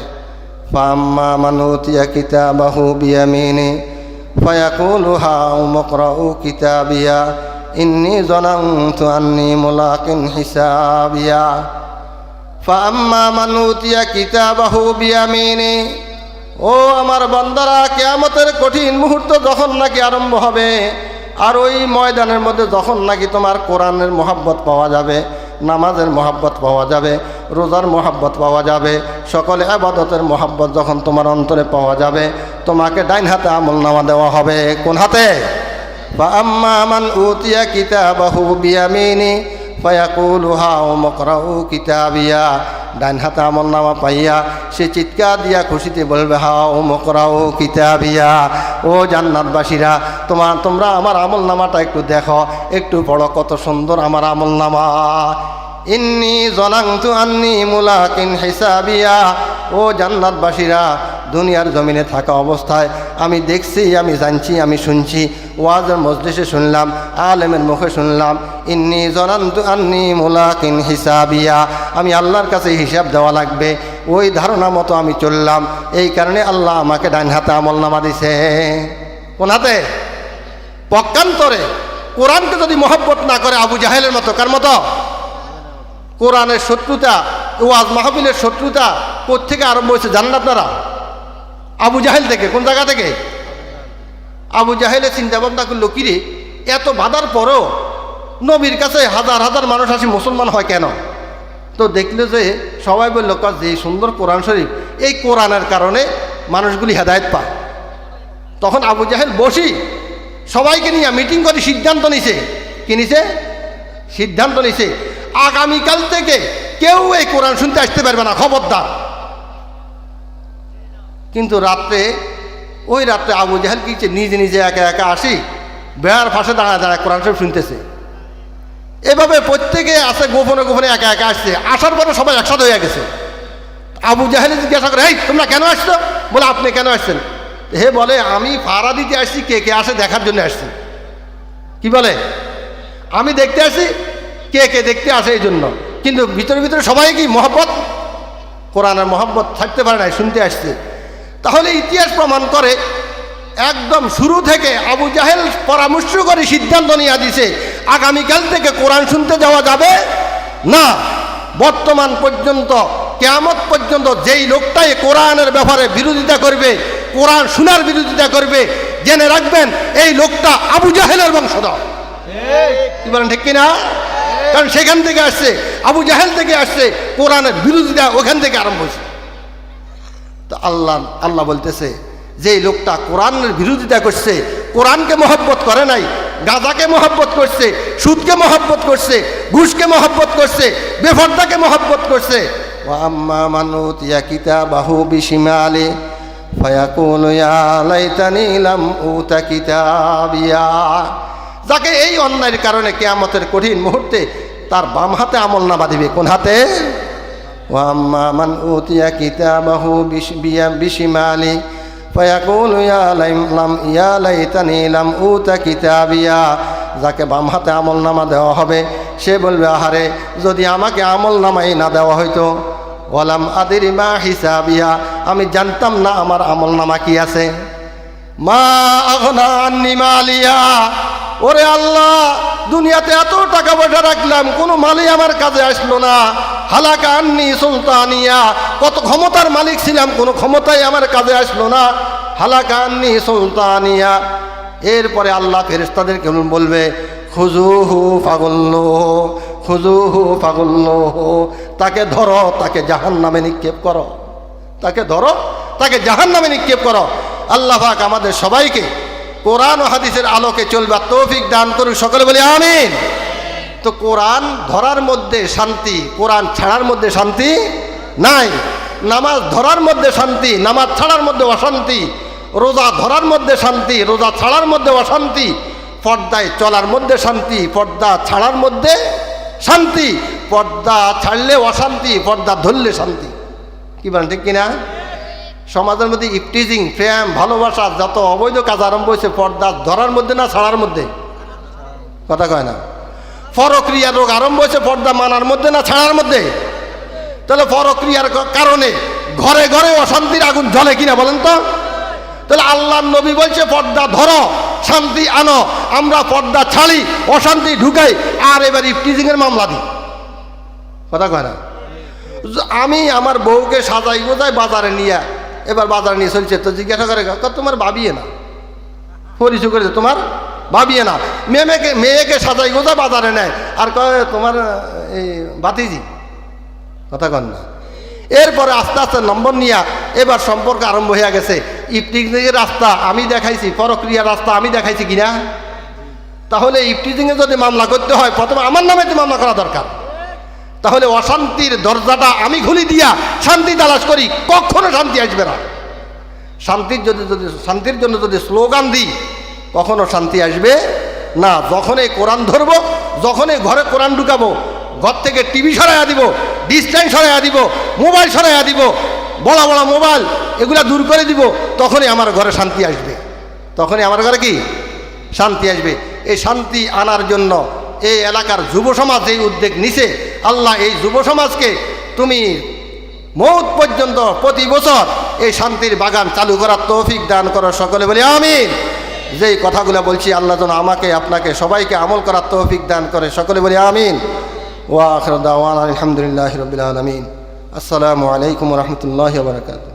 ফাম্মা মান উতিয়া কিতাবাহু বিয়ামিনি ফায়াকুলু হাউম ইকরাউ কিতাবিয়া ইন্নী যানানতু আন্নী মুলাকিন হিসাবিয়া। ফাম্মা মান উতিয়া কিতাবাহু বিয়ামিনি, ও আমার বান্দারা, কিয়ামতের কঠিন মুহূর্ত যখন নাকি আরম্ভ হবে, আর ওই ময়দানের মধ্যে যখন নাকি তোমার কোরআনের মহাব্বত পাওয়া যাবে, নামাজের মহাব্বত পাওয়া যাবে, রোজার মহাব্বত পাওয়া যাবে, সকলে ইবাদতের মহাব্বত যখন তোমার অন্তরে পাওয়া যাবে, তোমাকে ডাইন হাতে আমলনামা দেওয়া হবে। কোন হাতে? ফাআম্মা মান উতিয়া কিতাবাহু বিয়ামিনি ফায়াকুলু হাউম ইকরাউ কিতাবিয়া। ডাইন হাতে আমলনামা পাইয়া সে চিৎকার দিয়া খুশিতে বলবে, হাউম ইকরাউ কিতাবিয়া, ও জান্নাতবাসীরা, তোমরা আমার আমলনামাটা একটু দেখো, একটু পড়ো, কত সুন্দর আমার আমলনামা। ইন্নী যানানতু আন্নী মুলাকিন হিসাবিয়া, ও জান্নাতবাসীরা, দুনিয়ার জমিনে থাকা অবস্থায় আমি দেখছি, আমি জানছি, আমি শুনছি, ওয়াজের মজলিসে শুনলাম, আলেমের মুখে শুনলাম, ইন্নী যানানতু আন্নী মুলাকিন হিসাবিয়া, আমি আল্লাহর কাছে হিসাব দেওয়া লাগবে, ওই ধারণা মতো আমি চললাম, এই কারণে আল্লাহ আমাকে ডাইন হাতে আমলনামা দিছে। কোন হাতে? পক্ষান্তরে কোরআনকে যদি মহব্বত না করে আবু জাহেলের মতো, কার মতো? কোরআনের শত্রুতা, ওয়াজ মাহফিলের শত্রুতা কোত্থেকে আরম্ভ হয়েছে জানেন আপনারা? আবু জাহেল থেকে। কোন জায়গা থেকে? আবু জাহেলে চিন্তা ভাবনা করলো, কিরে এত বাধার পরও নবীর কাছে হাজার হাজার মানুষ আসি মুসলমান হয় কেন? তো দেখলো যে সবাই বলল, যে সুন্দর কোরআন শরীফ, এই কোরআনের কারণে মানুষগুলি হেদায়েত পায়। তখন আবু জাহেল বসি সবাইকে নিয়ে মিটিং করে সিদ্ধান্ত নিছে। কি নিছে? সিদ্ধান্ত নিছে, আগামীকাল থেকে কেউ এই কোরআন শুনতে আসতে পারবে না, খবরদার। কিন্তু ওই রাত্রে আবু জাহেল কি নিজে নিজে একা একা আসি বেড়ার পাশে দাঁড়ায় দাঁড়ায় কোরআন শরীফ শুনতেছে। এভাবে প্রত্যেকে আসে, গোপনে গোপনে একা একা আসছে। আসার পরে সবাই একসাথে হয়ে গেছে। আবু জাহেল জিজ্ঞাসা করে, এই তোমরা কেন আসছো? বলে, আপনি কেন আসছেন? হে বলে, আমি ফাড়া দিতে আসছি, কে কে আসে দেখার জন্য আসছি। কি বলে? আমি দেখতে আসি, কে কে দেখতে আসে এই জন্য। কিন্তু ভিতরে ভিতরে সবাই কি মহব্বত, কোরআনের মহব্বত থাকতে পারে না, শুনতে আসছে। তাহলে ইতিহাস প্রমাণ করে একদম শুরু থেকে আবু জাহেল পরামর্শ করে সিদ্ধান্ত নিয়ে দিছে, আগামীকাল থেকে কোরআন শুনতে যাওয়া যাবে না। বর্তমান পর্যন্ত কিয়ামত পর্যন্ত যেই লোকটাই কোরআনের ব্যাপারে বিরোধিতা করবে, কোরআন শোনার বিরোধিতা করবে, জেনে রাখবেন এই লোকটা আবু জাহেলের বংশধর। কি বলেন ঠিক কিনা? কারণ সেখান থেকে আসছে, আবু জাহেল থেকে আসছে, কোরআনের বিরোধিতা ওখান থেকে আরম্ভ হয়েছে। তো আল্লাহ বলতেছে যে এই লোকটা কোরআনের বিরোধিতা করছে, কোরআনকে মহব্বত করে নাই, গাঁজাকে মহব্বত করছে, সুদকে মহব্বত করছে, ঘুষকে মহব্বত করছে, বেফরদাকে মহব্বত করছে। ওয়াম্মা মান উতিয়া কিতাবাহু বিশিমালি ফায়াকুলু ইয়া লাইতানি লাম উতা কিতাবিয়া। যাকে এই অন্যায়ের কারণে কিয়ামতের কঠিন মুহূর্তে তার বাম হাতে আমলনামা দিবে। কোন হাতে? ওয়াম্মা মান উতিয়া কিতাবাহু বিশিমালি ফায়াকুলু ইয়া লাইতানি লাম উতা কিতাবিয়া। যাকে বাম হাতে আমলনামা দেওয়া হবে সে বলবে, আহারে যদি আমাকে আমলনামাই না দেওয়া হইতো। ওয়ালাম আদিরি মা হিসাবিয়া, আমি জানতাম না আমার আমলনামা কি আছে। মা আগনা আন্নি মালিয়া, ওরে আল্লাহ দুনিয়াতে এত টাকা পয়সা রাখলাম, কোনো মালই আমার কাজে আসলো না। হালাকা আন্নি সুলতানিয়া, কত ক্ষমতার মালিক ছিলাম, কোনো ক্ষমতাই আমার কাজে আসলো না। হালাকা আন্নি সুলতানিয়া। এরপরে আল্লাহ ফেরেশতাদেরকে বলবে, খুজুহু ফাগুল্লুহু, খুজুহু ফাগুল্লুহু, তাকে ধরো, তাকে জাহান্নামে নিক্ষেপ করো, তাকে ধরো, তাকে জাহান্নামে নিক্ষেপ করো। আল্লাহ পাক আমাদের সবাইকে কোরআন ও হাদিসের আলোকে চলবার তৌফিক দান করুন, সকলে বলি আমিন। তো কোরআন ধরার মধ্যে শান্তি, কোরআন ছাড়ার মধ্যে শান্তি নাই। নামাজ ধরার মধ্যে শান্তি, নামাজ ছাড়ার মধ্যে অশান্তি। রোজা ধরার মধ্যে শান্তি, রোজা ছাড়ার মধ্যে অশান্তি। পর্দায় চলার মধ্যে শান্তি, পর্দা ছাড়ার মধ্যে শান্তি। পর্দা ছাড়লে অশান্তি, পর্দা ধরলে শান্তি। কি বলেন ঠিক কিনা? সমাজের মধ্যে ইফটিজিং, প্রেম, ভালোবাসা, যত অবৈধ কাজ আরম্ভ হয়েছে পর্দা ধরার মধ্যে না ছাড়ার মধ্যে? কথা কয় না। পরক্রিয়ার রোগ আরম্ভ হয়েছে পর্দা মানার মধ্যে না ছাড়ার মধ্যে? তাহলে পরক্রিয়ার কারণে ঘরে ঘরে অশান্তির আগুন জ্বলে কিনা বলেন তো? তাহলে আল্লাহর নবী বলছে পর্দা ধরো, শান্তি আনো। আমরা পর্দা ছাড়ি, অশান্তি ঢুকাই, আর এবার ইফটিজিংয়ের মামলা দিই। কথা কয় না। আমি আমার বউকে সাজাই গোজাই বাজারে নিয়ে, এবার বাজারে নিয়ে চলছে, তো জিজ্ঞাসা করে তোমার ভাবিয়ে না, পরিচয় করেছে তোমার ভাবিয়ে না। মেয়েকে সাজাই গোজাই বাজারে নেয়, আর কয় তোমার এই বাতিজি। কথা কন না। এরপরে আস্তে আস্তে নম্বর নিয়ে এবার সম্পর্ক আরম্ভ হয়ে গেছে। ইফটিজিংয়ের রাস্তা আমি দেখাইছি, পরক্রিয়ার রাস্তা আমি দেখাইছি কিনা? তাহলে ইফটিজিংয়ে যদি মামলা করতে হয় প্রথমে আমার নামে তো মামলা করা দরকার। তাহলে অশান্তির দরজাটা আমি খুলি দিয়া শান্তি তালাশ করি, কখনো শান্তি আসবে না। শান্তির জন্য যদি স্লোগান দিই কখনো শান্তি আসবে না। যখনই কোরআন ধরবো, যখনই ঘরে কোরআন ঢুকাবো, ঘর থেকে টিভি সরাইয়া দিব, ডিশ লাইন সরাইয়া দিব, মোবাইল সরাইয়া দিব, বড় বড় মোবাইল এগুলা দূর করে দিব, তখনই আমার ঘরে শান্তি আসবে। তখনই আমার ঘরে কি শান্তি আসবে। এই শান্তি আনার জন্য এই এলাকার যুব সমাজ এই উদ্যোগ নিছে। আল্লাহ এই যুব সমাজকে তুমি মৌত পর্যন্ত প্রতি বছর এই শান্তির বাগান চালু করার তৌফিক দান করো, সকলে বলি আমিন। যেই কথাগুলো বলছি আল্লাহ যেন আমাকে আপনাকে সবাইকে আমল করার তৌফিক দান করে, সকলে বলি আমিন। ওয়া আখিরু দাওয়ানা আলহামদুলিল্লাহি রাব্বিল আলামিন। আসসালামু আলাইকুম ওয়া রাহমাতুল্লাহি ওয়া বারাকাতুহু।